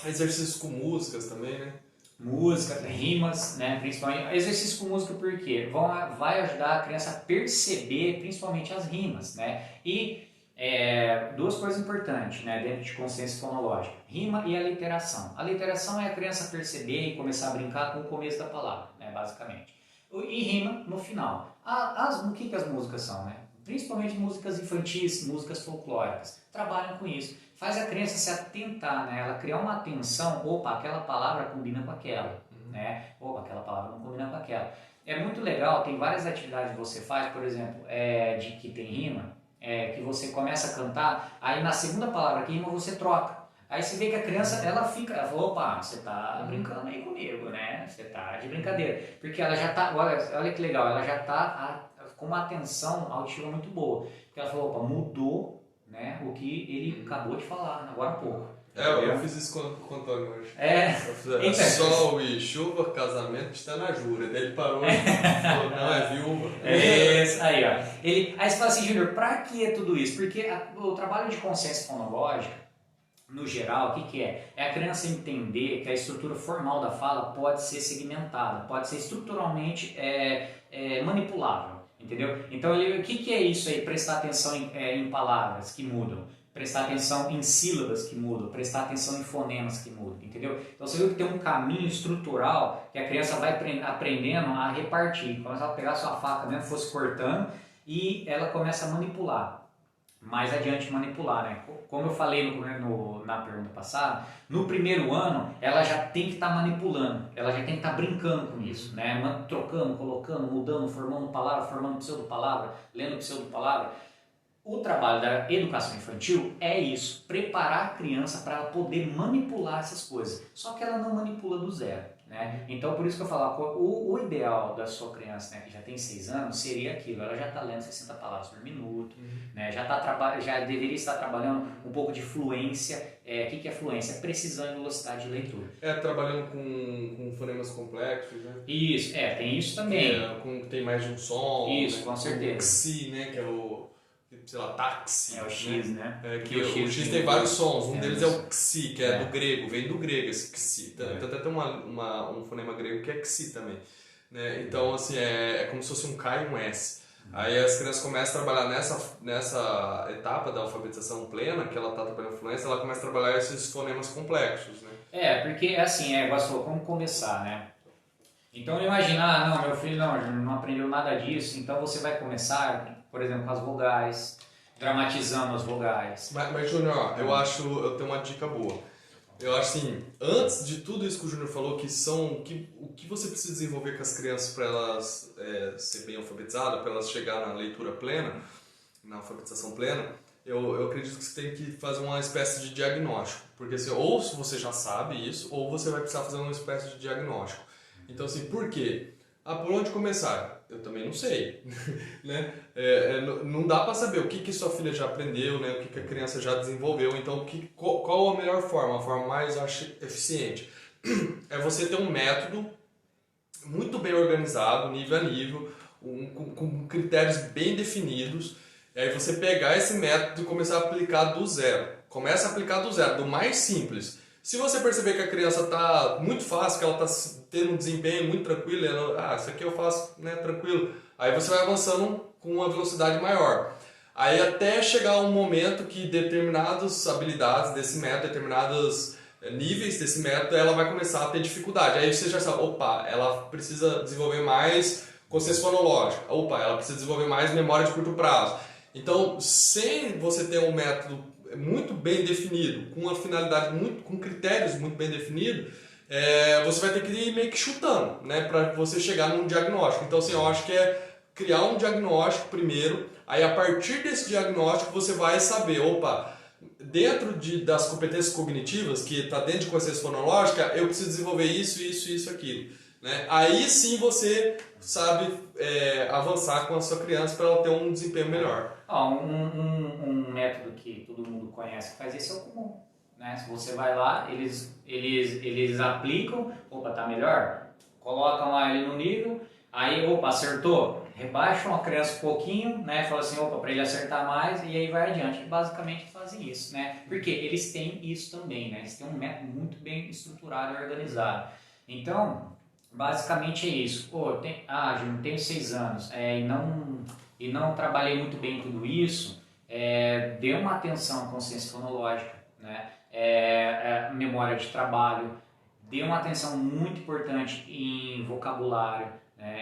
Exercícios com músicas também, né? Música, rimas, né? Principalmente. Exercício com música por quê? Vai ajudar a criança a perceber principalmente as rimas. Né? E duas coisas importantes, né, dentro de consciência fonológica: rima e aliteração. A aliteração é a criança perceber e começar a brincar com o começo da palavra, né, basicamente. E rima no final. O que as músicas são, né? Principalmente músicas infantis, músicas folclóricas. Trabalham com isso. Faz a criança se atentar, né? Ela criar uma atenção. Opa, aquela palavra combina com aquela. Né? Opa, aquela palavra não combina com aquela. É muito legal, tem várias atividades que você faz, por exemplo, de que tem rima, que você começa a cantar, aí na segunda palavra que rima você troca. Aí você vê que a criança, ela fala, opa, você tá brincando aí comigo, né? Você tá de brincadeira. Porque ela já tá, olha que legal, ela já tá com uma atenção auditiva muito boa. Porque ela falou, opa, mudou, né, o que ele acabou de falar, agora há pouco. Eu fiz isso com o Antônio hoje. Sol e chuva, casamento está na jura. Daí ele parou e falou, não, é viúva. Aí, ó. Aí você fala assim, Júnior, pra que tudo isso? Porque o trabalho de consciência fonológica, no geral, o que é? É a criança entender que a estrutura formal da fala pode ser segmentada, pode ser estruturalmente manipulável, entendeu? Então, o que é isso aí? Prestar atenção em palavras que mudam, prestar atenção em sílabas que mudam, prestar atenção em fonemas que mudam, entendeu? Então, você viu que tem um caminho estrutural que a criança vai aprendendo a repartir, começa a pegar a sua faca mesmo, fosse cortando, e ela começa a manipular. Mais adiante manipular, né? Como eu falei na pergunta passada, no primeiro ano ela já tem que estar manipulando, ela já tem que estar brincando com isso, né? Trocando, colocando, mudando, formando palavra, formando pseudo-palavra, lendo pseudo-palavra. O trabalho da educação infantil é isso, preparar a criança para ela poder manipular essas coisas, só que ela não manipula do zero. Né? Então, por isso que eu falo, o ideal da sua criança, né, que já tem 6 anos, seria aquilo: ela já está lendo 60 palavras por minuto, né, já deveria estar trabalhando um pouco de fluência. O que é fluência? Precisão e velocidade de leitura. Trabalhando com fonemas complexos, né? Isso, tem isso também. Tem mais de um som. Isso, né? com certeza. O xi, né, que é o, sei lá, táxi. É o X, né? Que o X tem vários sons. Um deles é o xi, que é do grego, vem do grego esse xi. Então até tem um fonema grego que é xi também. Né? Então, assim, é como se fosse um K e um S. Aí as crianças começam a trabalhar nessa etapa da alfabetização plena, que ela está trabalhando fluência, ela começa a trabalhar esses fonemas complexos, né? Porque assim, como começar, né? Então imagina, não, meu filho não aprendeu nada disso, então você vai começar, por exemplo, com as vogais, dramatizando as vogais. Mas Júnior, eu tenho uma dica boa. Eu acho assim, antes de tudo isso que o Júnior falou, o que você precisa desenvolver com as crianças para elas ser bem alfabetizadas, para elas chegar na leitura plena, na alfabetização plena, eu acredito que você tem que fazer uma espécie de diagnóstico. Porque assim, ou se você já sabe isso, ou você vai precisar fazer uma espécie de diagnóstico. Então assim, por quê? Por onde começar? Eu também não sei, né? Não dá para saber o que sua filha já aprendeu, né? O que a criança já desenvolveu. Então, qual a melhor forma? A forma mais, acho, eficiente é você ter um método muito bem organizado, nível a nível, com critérios bem definidos. E aí você pegar esse método e começar a aplicar do zero. Começa a aplicar do zero, do mais simples. Se você perceber que a criança está muito fácil, que ela está tendo um desempenho muito tranquilo, isso aqui eu faço, né, tranquilo. Aí você vai avançando com uma velocidade maior. Aí até chegar um momento que determinadas habilidades desse método, determinados níveis desse método, ela vai começar a ter dificuldade. Aí você já sabe, ela precisa desenvolver mais consciência fonológica. Ela precisa desenvolver mais memória de curto prazo. Então, sem você ter um método muito bem definido, com uma finalidade com critérios muito bem definidos, você vai ter que ir meio que chutando, né, para você chegar num diagnóstico. Então, assim, eu acho que é criar um diagnóstico primeiro, aí a partir desse diagnóstico você vai saber, dentro das competências cognitivas, que está dentro de consciência fonológica, eu preciso desenvolver isso, aquilo. Né? Aí sim você sabe avançar com a sua criança para ela ter um desempenho melhor. Um método que todo mundo conhece que faz isso é o comum. Né? Se você vai lá, eles aplicam, tá melhor, colocam lá ele no nível, aí, acertou, rebaixam a criança um pouquinho, né? Fala assim, para ele acertar mais, e aí vai adiante. Basicamente fazem isso, né? Porque eles têm isso também, né? Eles têm um método muito bem estruturado e organizado. Então, basicamente é isso. Júnior, tenho 6 anos e não trabalhei muito bem tudo isso, dê uma atenção à consciência fonológica, né? Memória de trabalho, dê uma atenção muito importante em vocabulário,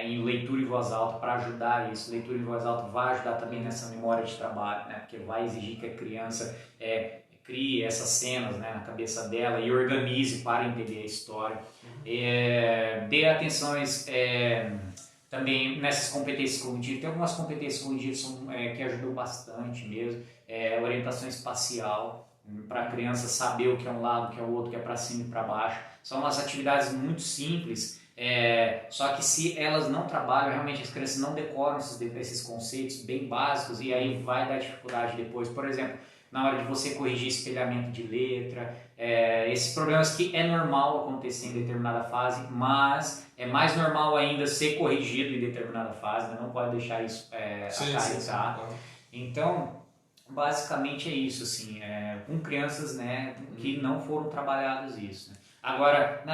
em leitura em voz alta para ajudar isso. Leitura em voz alta vai ajudar também nessa memória de trabalho, né? Porque vai exigir que a criança crie essas cenas, né, na cabeça dela e organize para entender a história. Dê atenções também nessas competências cognitivas. Tem algumas competências cognitivas que ajudam bastante mesmo. Orientação espacial, para a criança saber o que é um lado, o que é o outro, o que é para cima e para baixo. São umas atividades muito simples, só que se elas não trabalham, realmente as crianças não decoram esses conceitos bem básicos e aí vai dar dificuldade depois. Por exemplo, na hora de você corrigir espelhamento de letra, esses problemas que é normal acontecer em determinada fase, mas é mais normal ainda ser corrigido em determinada fase, né? Não pode deixar isso acarretar. Então, basicamente é isso, assim, com crianças, né, que não foram trabalhadas isso. Né? Agora,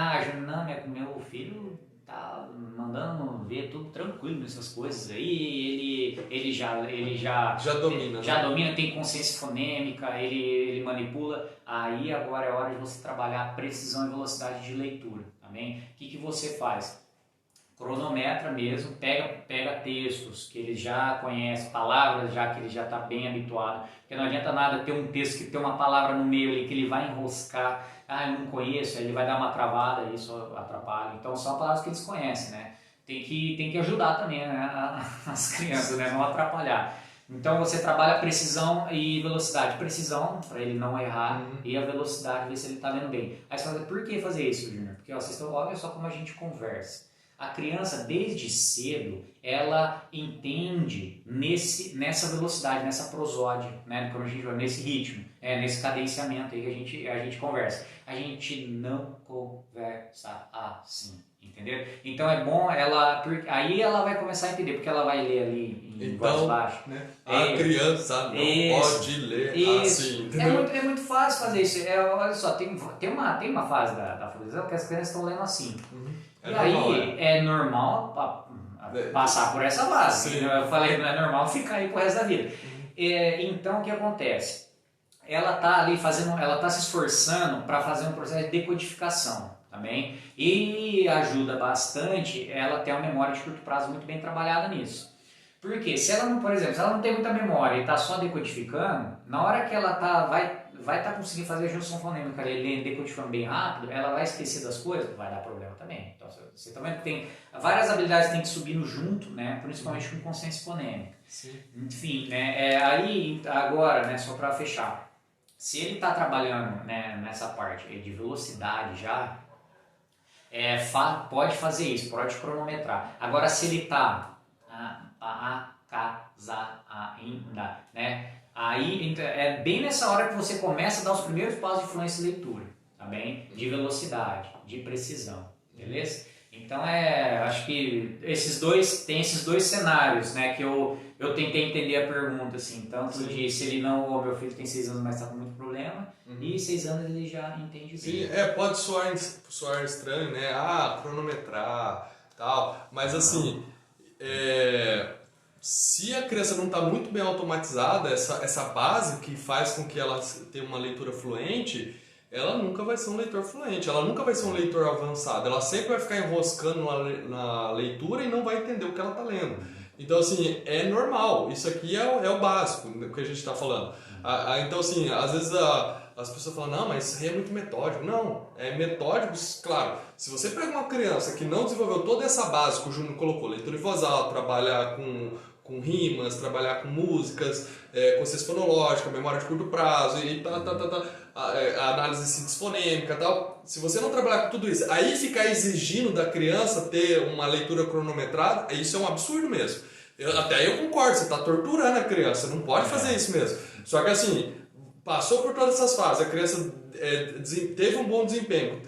meu filho tá mandando ver tudo tranquilo nessas coisas aí, ele já domina, já domina, tem consciência fonêmica, ele manipula. Aí agora é hora de você trabalhar precisão e velocidade de leitura, também. O que você faz? Cronometra mesmo, pega textos que ele já conhece, palavras já que ele já está bem habituado, porque não adianta nada ter um texto que tem uma palavra no meio ali que ele vai enroscar, eu não conheço, aí ele vai dar uma travada, isso atrapalha. Então são palavras que eles conhecem, né? Tem que ajudar também, né, as crianças, né, não atrapalhar. Então você trabalha precisão e velocidade. Precisão, para ele não errar, e a velocidade, ver se ele está lendo bem. Aí você fala, por que fazer isso, Júnior? Porque olha só como a gente conversa. A criança, desde cedo, ela entende nessa velocidade, nessa prosódia, né? Como a gente fala, nesse ritmo, nesse cadenciamento aí que a gente conversa. A gente não conversa assim, entendeu? Então é bom aí ela vai começar a entender, porque ela vai ler ali em voz baixa. Né? A criança não pode ler assim. É muito fácil fazer isso. Olha só, tem uma fase da alfabetização que as crianças estão lendo assim. E aí é normal passar por essa base. Eu falei, não é normal ficar aí pro resto da vida. Então o que acontece? Ela está ali ela está se esforçando para fazer um processo de decodificação também, e ajuda bastante ela ter uma memória de curto prazo muito bem trabalhada nisso. Porque se ela não, por exemplo, se ela não tem muita memória e está só decodificando, na hora que ela vai estar conseguindo fazer a junção fonêmica ali, decodificando bem rápido, ela vai esquecer das coisas, vai dar problema também. Então você também tem várias habilidades que tem que subir no junto, né? Principalmente com consciência fonêmica. Sim. Enfim, né? Aí agora, né? Só para fechar, se ele está trabalhando, né, nessa parte de velocidade já, pode fazer isso, pode cronometrar. Agora se ele está casa ainda, né? Aí é bem nessa hora que você começa a dar os primeiros passos de fluência e leitura, tá bem? De velocidade, de precisão, beleza? Então acho que tem esses dois cenários, né? Que eu tentei entender a pergunta, assim, tanto Sim. de se ele não, meu filho tem 6 anos, mas está com muito problema, e 6 anos ele já entende Sim, bem. pode soar estranho, né? Cronometrar, tal, mas assim, se a criança não está muito bem automatizada, essa base que faz com que ela tenha uma leitura fluente, ela nunca vai ser um leitor fluente, ela nunca vai ser um leitor avançado, ela sempre vai ficar enroscando na leitura e não vai entender o que ela está lendo. Então, assim, é normal, isso aqui é o básico do que a gente está falando. Então, assim, às vezes as pessoas falam, não, mas isso aí é muito metódico. Não, é metódico, claro. Se você pega uma criança que não desenvolveu toda essa base que o Júnior colocou, leitura em voz alta, trabalhar com rimas, trabalhar com músicas, consciência fonológica, memória de curto prazo, e a análise de síntese fonêmica e tal. Se você não trabalhar com tudo isso, aí ficar exigindo da criança ter uma leitura cronometrada, isso é um absurdo mesmo. Até eu concordo, você está torturando a criança, não pode fazer isso mesmo. Só que assim, passou por todas essas fases, a criança teve um bom desempenho,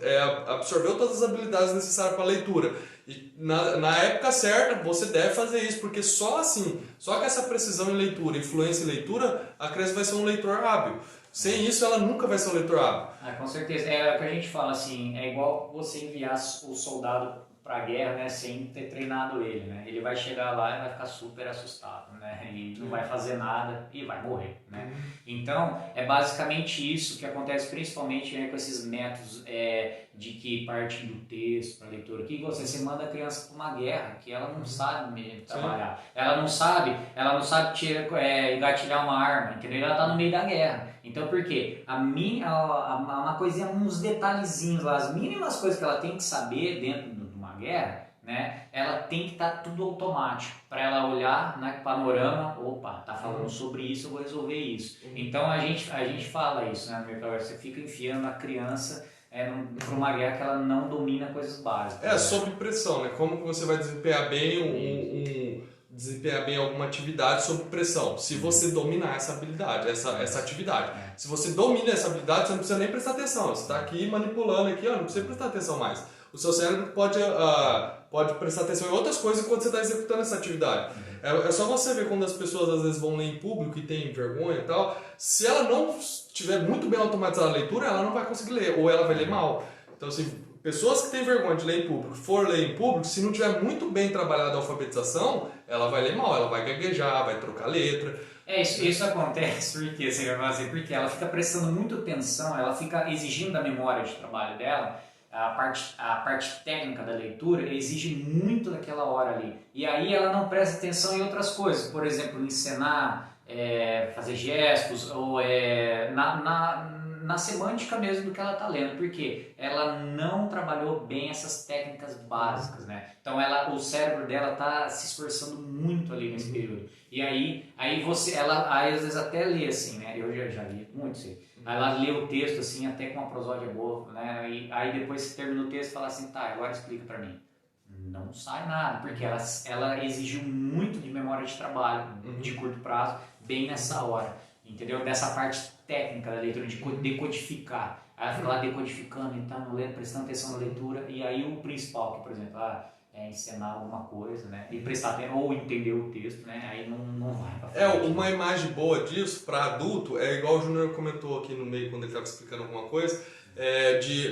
absorveu todas as habilidades necessárias para a leitura. E na época certa você deve fazer isso, porque só assim, só com essa precisão em leitura, influência em leitura, a criança vai ser um leitor hábil. Sem isso ela nunca vai ser um leitor hábil. Com certeza. É o que a gente fala assim, é igual você enviar o soldado para a guerra, né, sem ter treinado ele, né? Ele vai chegar lá e vai ficar super assustado, né? E não vai fazer nada e vai morrer, né? Então, é basicamente isso que acontece principalmente, né, com esses métodos de que parte do texto para leitura, que você manda a criança para uma guerra que ela não sabe mesmo trabalhar. Sim. Ela não sabe engatilhar uma arma, entendeu? Ela está no meio da guerra. Então, por quê? Uma coisinha, uns detalhezinhos lá, as mínimas coisas que ela tem que saber dentro de uma guerra, né? Ela tem que estar tudo automático, para ela olhar no panorama, opa, tá falando sobre isso, eu vou resolver isso. Então, a gente fala isso, né? Você fica enfiando a criança para uma guerra que ela não domina coisas básicas. Sob pressão, né? Como que você vai desempenhar bem desempenhar bem alguma atividade sob pressão, se você dominar essa habilidade, essa atividade. Se você domina essa habilidade, você não precisa nem prestar atenção, você está aqui manipulando aqui, não precisa prestar atenção mais. O seu cérebro pode prestar atenção em outras coisas enquanto você está executando essa atividade. É só você ver quando as pessoas às vezes vão ler em público e tem vergonha e tal, se ela não estiver muito bem automatizada a leitura, ela não vai conseguir ler, ou ela vai ler mal. Então, assim, pessoas que têm vergonha de ler em público, for ler em público, se não tiver muito bem trabalhada a alfabetização, ela vai ler mal, ela vai gaguejar, vai trocar letra. Isso acontece porque, porque ela fica prestando muito atenção, ela fica exigindo da memória de trabalho dela, a parte técnica da leitura exige muito daquela hora ali. E aí ela não presta atenção em outras coisas, por exemplo, encenar, fazer gestos, ou na semântica mesmo do que ela está lendo, porque ela não trabalhou bem essas técnicas básicas, né? Então o cérebro dela está se esforçando muito ali nesse período. E aí ela às vezes até lê assim, né? Eu já li muito isso aí. Aí ela lê o texto assim, até com uma prosódia boa, né? E aí depois que termina o texto fala assim, tá, agora explica para mim. Não sai nada, porque ela exigiu muito de memória de trabalho, de curto prazo, bem nessa hora, entendeu? Dessa parte técnica da leitura, de decodificar. Aí ela fica lá decodificando, então, lendo, prestando atenção na leitura, e aí o principal, que por exemplo, ensinar alguma coisa, né? E prestar atenção, ou entender o texto, né? Aí não vai pra frente. Uma imagem boa disso para adulto é igual o Júnior comentou aqui no meio quando ele estava explicando alguma coisa,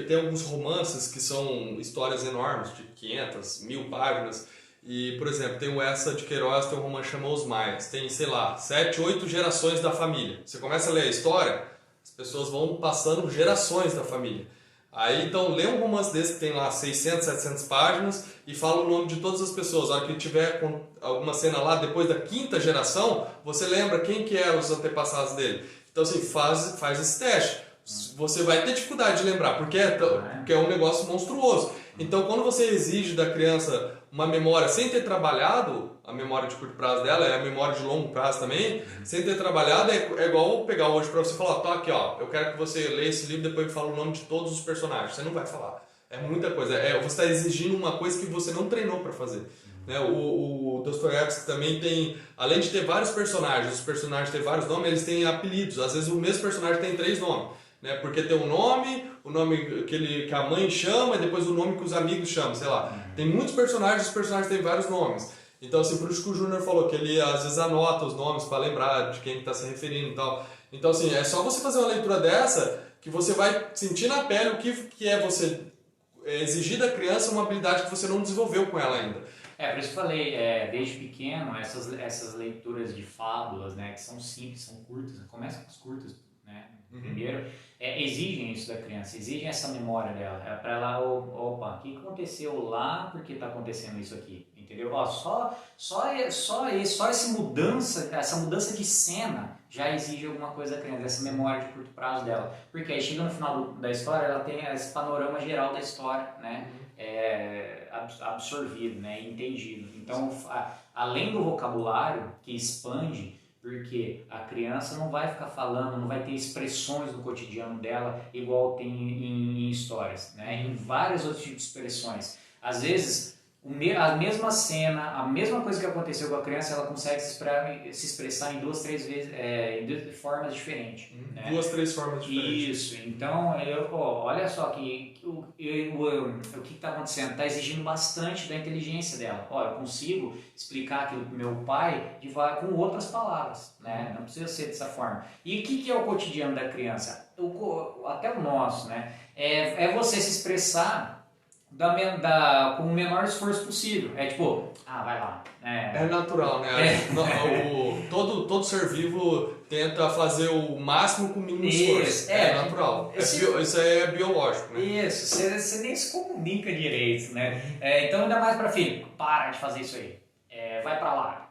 tem alguns romances que são histórias enormes, de 500, 1000 páginas, e, por exemplo, tem o Essa de Queiroz, tem um romance chamado Os Maias, tem, sei lá, 7, 8 gerações da família. Você começa a ler a história, as pessoas vão passando gerações da família. Aí, então, lê um romance desse que tem lá 600, 700 páginas e fala o nome de todas as pessoas. A hora que tiver alguma cena lá, depois da 5ª geração, você lembra quem que eram os antepassados dele. Então, assim, faz esse teste. Você vai ter dificuldade de lembrar, porque é um negócio monstruoso. Então, quando você exige da criança uma memória sem ter trabalhado, a memória de curto prazo dela é a memória de longo prazo também, sem ter trabalhado, é igual pegar hoje para você falar, tá aqui, ó, eu quero que você leia esse livro e depois me fale o nome de todos os personagens. Você não vai falar. É muita coisa. Você está exigindo uma coisa que você não treinou para fazer. Né? O Dostoiévski também tem, além de ter vários personagens, os personagens têm vários nomes, eles têm apelidos. Às vezes o mesmo personagem tem 3 nomes. Né? Porque tem o nome que a mãe chama e depois o nome que os amigos chamam, sei lá. Tem muitos personagens, os personagens têm vários nomes. Então, assim, por isso que o Júnior falou que ele às vezes anota os nomes para lembrar de quem está se referindo e tal. Então, assim, é só você fazer uma leitura dessa que você vai sentir na pele o que é você exigir da criança uma habilidade que você não desenvolveu com ela ainda. Por isso que eu falei, desde pequeno, essas leituras de fábulas, né, que são simples, são curtas, começa com as curtas, né, primeiro, exigem isso da criança, exigem essa memória dela, para ela, opa, o que aconteceu lá, por que está acontecendo isso aqui, entendeu? Ó, essa mudança de cena já exige alguma coisa da criança, essa memória de curto prazo dela, porque aí chega no final da história, ela tem esse panorama geral da história, né, absorvido, né, entendido. Então, além do vocabulário que expande, porque a criança não vai ficar falando, não vai ter expressões no cotidiano dela igual tem em histórias, né? Em vários outros tipos de expressões. Às vezes, a mesma cena, a mesma coisa que aconteceu com a criança, ela consegue se expressar em 2, 3 vezes, em formas diferentes. Né? 2, 3 formas diferentes. Isso, então, olha só o que está acontecendo, está exigindo bastante da inteligência dela. Eu consigo explicar aquilo para o meu pai com outras palavras, né? Não precisa ser dessa forma. E o que é o cotidiano da criança? Até o nosso, né? É você se expressar com o menor esforço possível. É tipo, vai lá. É natural, né? Todo ser vivo tenta fazer o máximo com o mínimo esforço. É natural. Isso aí é biológico, né? Isso, você nem se comunica direito, né? Então, ainda mais para filho, para de fazer isso aí. Vai para lá.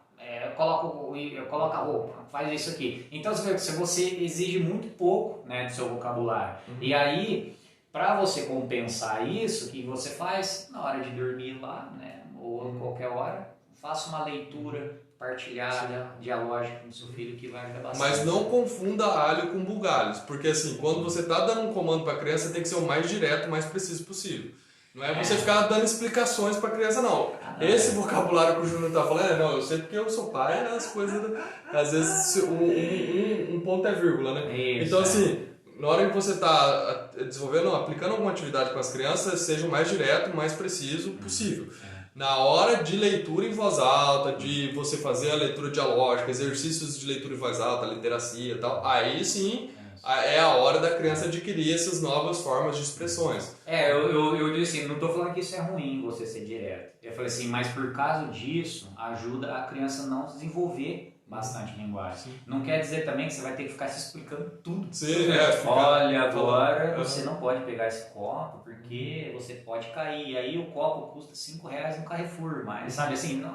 Coloca a roupa, faz isso aqui. Então, você exige muito pouco, né, do seu vocabulário. E aí, para você compensar isso, o que você faz? Na hora de dormir lá, né, ou qualquer hora, faça uma leitura partilhada, dialógica com seu filho, que vai ajudar bastante. Mas não confunda alho com bugalhos, porque assim, quando você está dando um comando para a criança, tem que ser o mais direto, o mais preciso possível. Não é você ficar dando explicações para a criança, não. Esse vocabulário que o Júnior está falando, não, eu sei porque eu sou pai, né, as coisas, às vezes um ponto é vírgula, né? Isso, então assim, na hora que você está aplicando alguma atividade com as crianças, seja o mais direto, o mais preciso possível. Na hora de leitura em voz alta, de você fazer a leitura dialógica, exercícios de leitura em voz alta, literacia e tal, aí sim é a hora da criança adquirir essas novas formas de expressões. Eu disse assim, não estou falando que isso é ruim você ser direto. Eu falei assim, mas por causa disso, ajuda a criança a não desenvolver bastante linguagem. Sim. Não quer dizer também que você vai ter que ficar se explicando tudo. Sim, olha, agora você não pode pegar esse copo porque você pode cair. Aí o copo custa R$5 no Carrefour, mas sabe assim, não.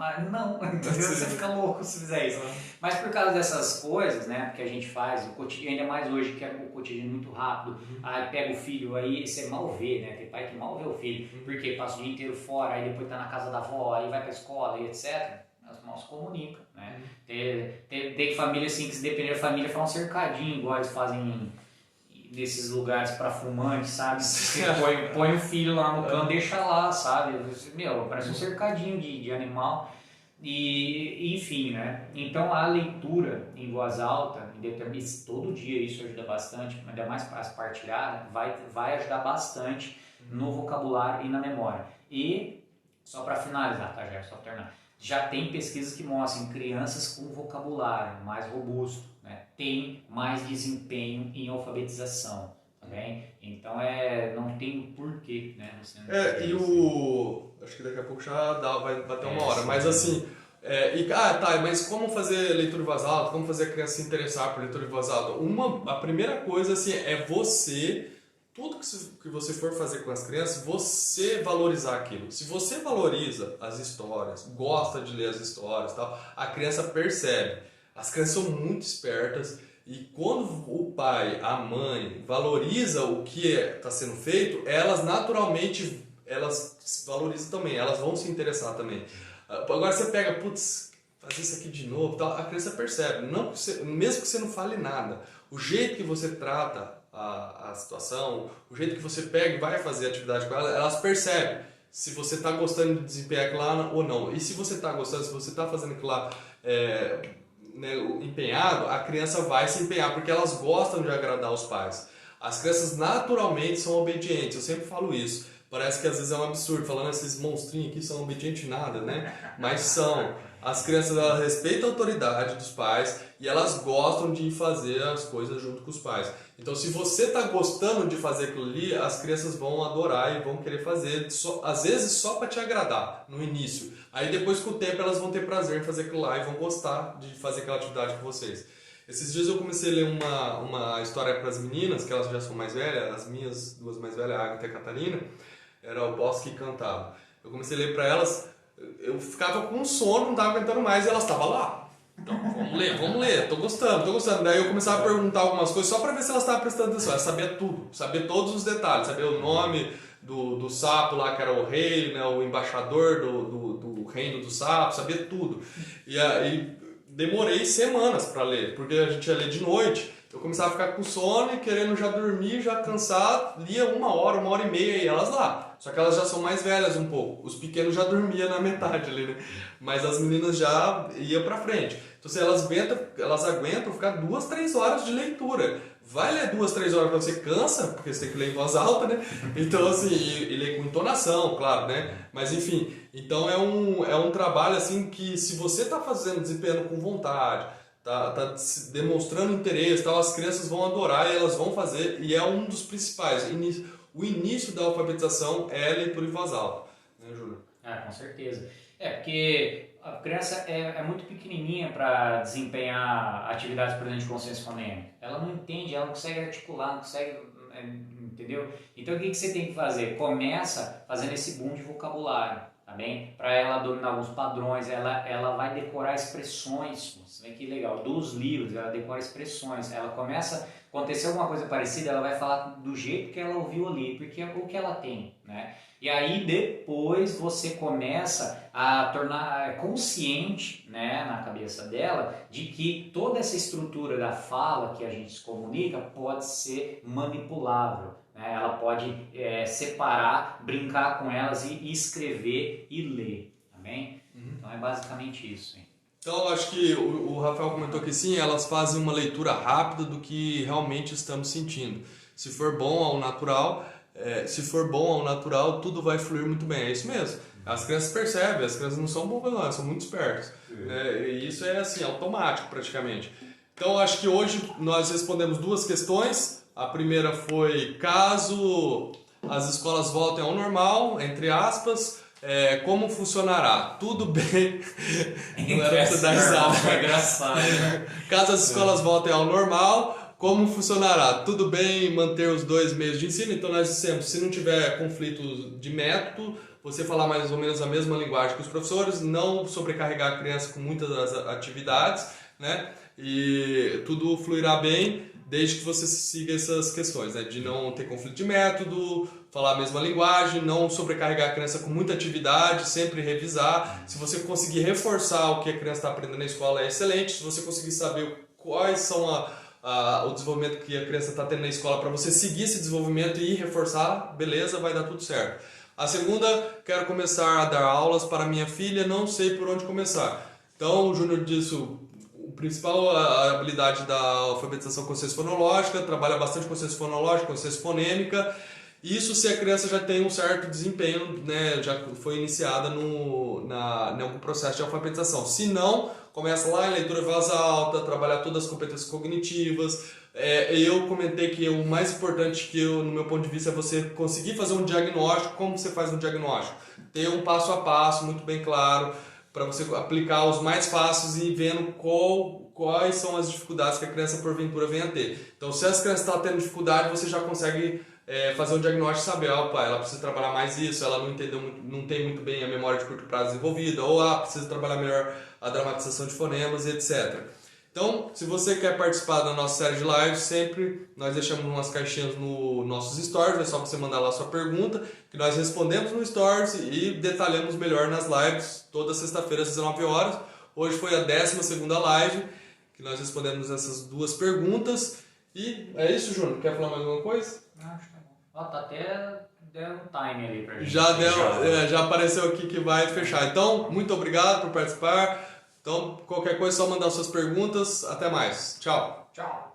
Você fica louco se fizer isso. Mas por causa dessas coisas, né, que a gente faz, ainda mais hoje que é o cotidiano muito rápido, aí pega o filho, aí você mal vê, né? Tem pai que mal vê o filho, porque passa o dia inteiro fora, aí depois tá na casa da avó, aí vai pra escola e etc. As mãos comunicam, né? Tem família assim que, se depender da família, faz um cercadinho, igual eles fazem nesses lugares para fumantes, sabe? Você põe o filho lá no canto, deixa lá, sabe? Parece um cercadinho de animal. E enfim, né? Então a leitura em voz alta, todo dia isso ajuda bastante, ainda mais as partilhadas, vai ajudar bastante no vocabulário e na memória. E, só para finalizar, tá, Gerson? Só para terminar. Já tem pesquisas que mostram crianças com vocabulário mais robusto, né, tem mais desempenho em alfabetização, tá bem? Então não tem porquê, né? Você não acho que daqui a pouco já vai bater uma hora, mas assim, mas como fazer leitura em voz alta, como fazer a criança se interessar por leitura em voz alta? A primeira coisa assim, é você tudo que você for fazer com as crianças, você valorizar aquilo. Se você valoriza as histórias, gosta de ler as histórias e tal, a criança percebe. As crianças são muito espertas e quando o pai, a mãe valoriza o que está sendo feito, elas naturalmente elas valorizam também, elas vão se interessar também. Agora você pega, putz, fazer isso aqui de novo, tal, a criança percebe, não que você, mesmo que você não fale nada, o jeito que você trata a situação, o jeito que você pega e vai fazer a atividade com ela, elas percebem se você está gostando de desempenhar aquilo lá ou não. E se você está gostando, se você está fazendo aquilo lá né, empenhado, a criança vai se empenhar, porque elas gostam de agradar os pais. As crianças naturalmente são obedientes, eu sempre falo isso. Parece que às vezes é um absurdo, falando esses monstrinhos aqui são obedientes nada, né? Mas são. As crianças elas respeitam a autoridade dos pais e elas gostam de fazer as coisas junto com os pais. Então, se você está gostando de fazer aquilo ali, as crianças vão adorar e vão querer fazer, às vezes só para te agradar no início. Aí depois, com o tempo, elas vão ter prazer em fazer aquilo lá e vão gostar de fazer aquela atividade com vocês. Esses dias eu comecei a ler uma história para as meninas, que elas já são mais velhas, as minhas duas mais velhas, a Agatha e a Catarina, era o Bosque que cantava. Eu comecei a ler para elas, eu ficava com sono, não estava aguentando mais, e elas estavam lá. Então, vamos ler, tô gostando. Daí eu começava a perguntar algumas coisas só para ver se elas estavam prestando atenção. Elas sabiam tudo, sabia todos os detalhes, sabia o nome do sapo lá, que era o rei, né, o embaixador do reino do sapo, sabia tudo. E aí demorei semanas para ler, porque a gente ia ler de noite. Eu começava a ficar com sono e querendo já dormir, já cansado, lia 1 hora e meia e elas lá. Só que elas já são mais velhas um pouco. Os pequenos já dormiam na metade ali, né? Mas as meninas já iam pra frente. Então, assim, elas aguentam ficar 2, 3 horas de leitura. Vai ler 2, 3 horas pra você cansa, porque você tem que ler em voz alta, né? Então, assim, e ler com entonação, claro, né? Mas, enfim, então é um trabalho, assim, que se você tá fazendo, desempenhando com vontade, tá demonstrando interesse, tal, as crianças vão adorar e elas vão fazer, e é um dos principais. O início da alfabetização é a leitura em voz alta, né, Júlio? Ah, com certeza. Porque a criança é muito pequenininha para desempenhar atividades, por exemplo, de consciência fonêmica. Ela não entende, ela não consegue articular, não consegue, entendeu? Então o que você tem que fazer? Começa fazendo esse boom de vocabulário, tá bem? Para ela dominar alguns padrões, ela vai decorar expressões, você vê que legal, dos livros, ela decora expressões, ela começa, acontecer alguma coisa parecida, ela vai falar do jeito que ela ouviu ali, porque é o que ela tem, né? E aí depois você começa a tornar consciente, né, na cabeça dela de que toda essa estrutura da fala que a gente se comunica pode ser manipulável, né? Ela pode separar, brincar com elas e escrever e ler, tá bem? Então é basicamente isso, hein? Então, acho que o Rafael comentou que sim, elas fazem uma leitura rápida do que realmente estamos sentindo. Se for bom ao natural, tudo vai fluir muito bem. É isso mesmo. As crianças percebem, as crianças não são bobas, não, elas são muito espertas. E isso é assim, automático praticamente. Então, acho que hoje nós respondemos 2 questões. A primeira foi, caso as escolas voltem ao normal, entre aspas, como funcionará? Tudo bem. Não era pra você dar risada. É engraçado, né? Caso as escolas voltem ao normal, como funcionará? Tudo bem manter os 2 meios de ensino? Então nós dissemos, se não tiver conflito de método, você falar mais ou menos a mesma linguagem que os professores, não sobrecarregar a criança com muitas atividades, né? E tudo fluirá bem, desde que você siga essas questões, né? De não ter conflito de método, falar a mesma linguagem, não sobrecarregar a criança com muita atividade, sempre revisar. Se você conseguir reforçar o que a criança está aprendendo na escola, é excelente. Se você conseguir saber quais são o desenvolvimento que a criança está tendo na escola, para você seguir esse desenvolvimento e reforçar, beleza, vai dar tudo certo. A segunda, quero começar a dar aulas para minha filha, não sei por onde começar. Então, o Júnior disse o principal, a habilidade da alfabetização consciência fonológica, trabalha bastante consciência fonológica, consciência fonêmica. Isso se a criança já tem um certo desempenho, né, já foi iniciada no processo de alfabetização. Se não, começa lá em leitura em voz alta, trabalhar todas as competências cognitivas. Eu comentei que o mais importante no meu ponto de vista, é você conseguir fazer um diagnóstico. Como você faz um diagnóstico? Ter um passo a passo muito bem claro, para você aplicar os mais fáceis e ir vendo quais são as dificuldades que a criança porventura venha a ter. Então, se as crianças estão tendo dificuldade, você já consegue fazer um diagnóstico e saber, opa, ela precisa trabalhar mais isso, ela não entendeu, não tem muito bem a memória de curto prazo desenvolvida, ou precisa trabalhar melhor a dramatização de fonemas, etc. Então, se você quer participar da nossa série de lives, sempre nós deixamos umas caixinhas nos nossos stories, é só você mandar lá a sua pergunta, que nós respondemos no stories e detalhamos melhor nas lives, toda sexta-feira às 19 horas. Hoje foi a 12ª live, que nós respondemos essas 2 perguntas. E é isso, Júnior. Quer falar mais alguma coisa? Acho que tá bom. Ó, tá até dando um time ali pra gente. Já apareceu aqui que vai fechar. Então, muito obrigado por participar. Então, qualquer coisa, é só mandar suas perguntas. Até mais. Tchau. Tchau.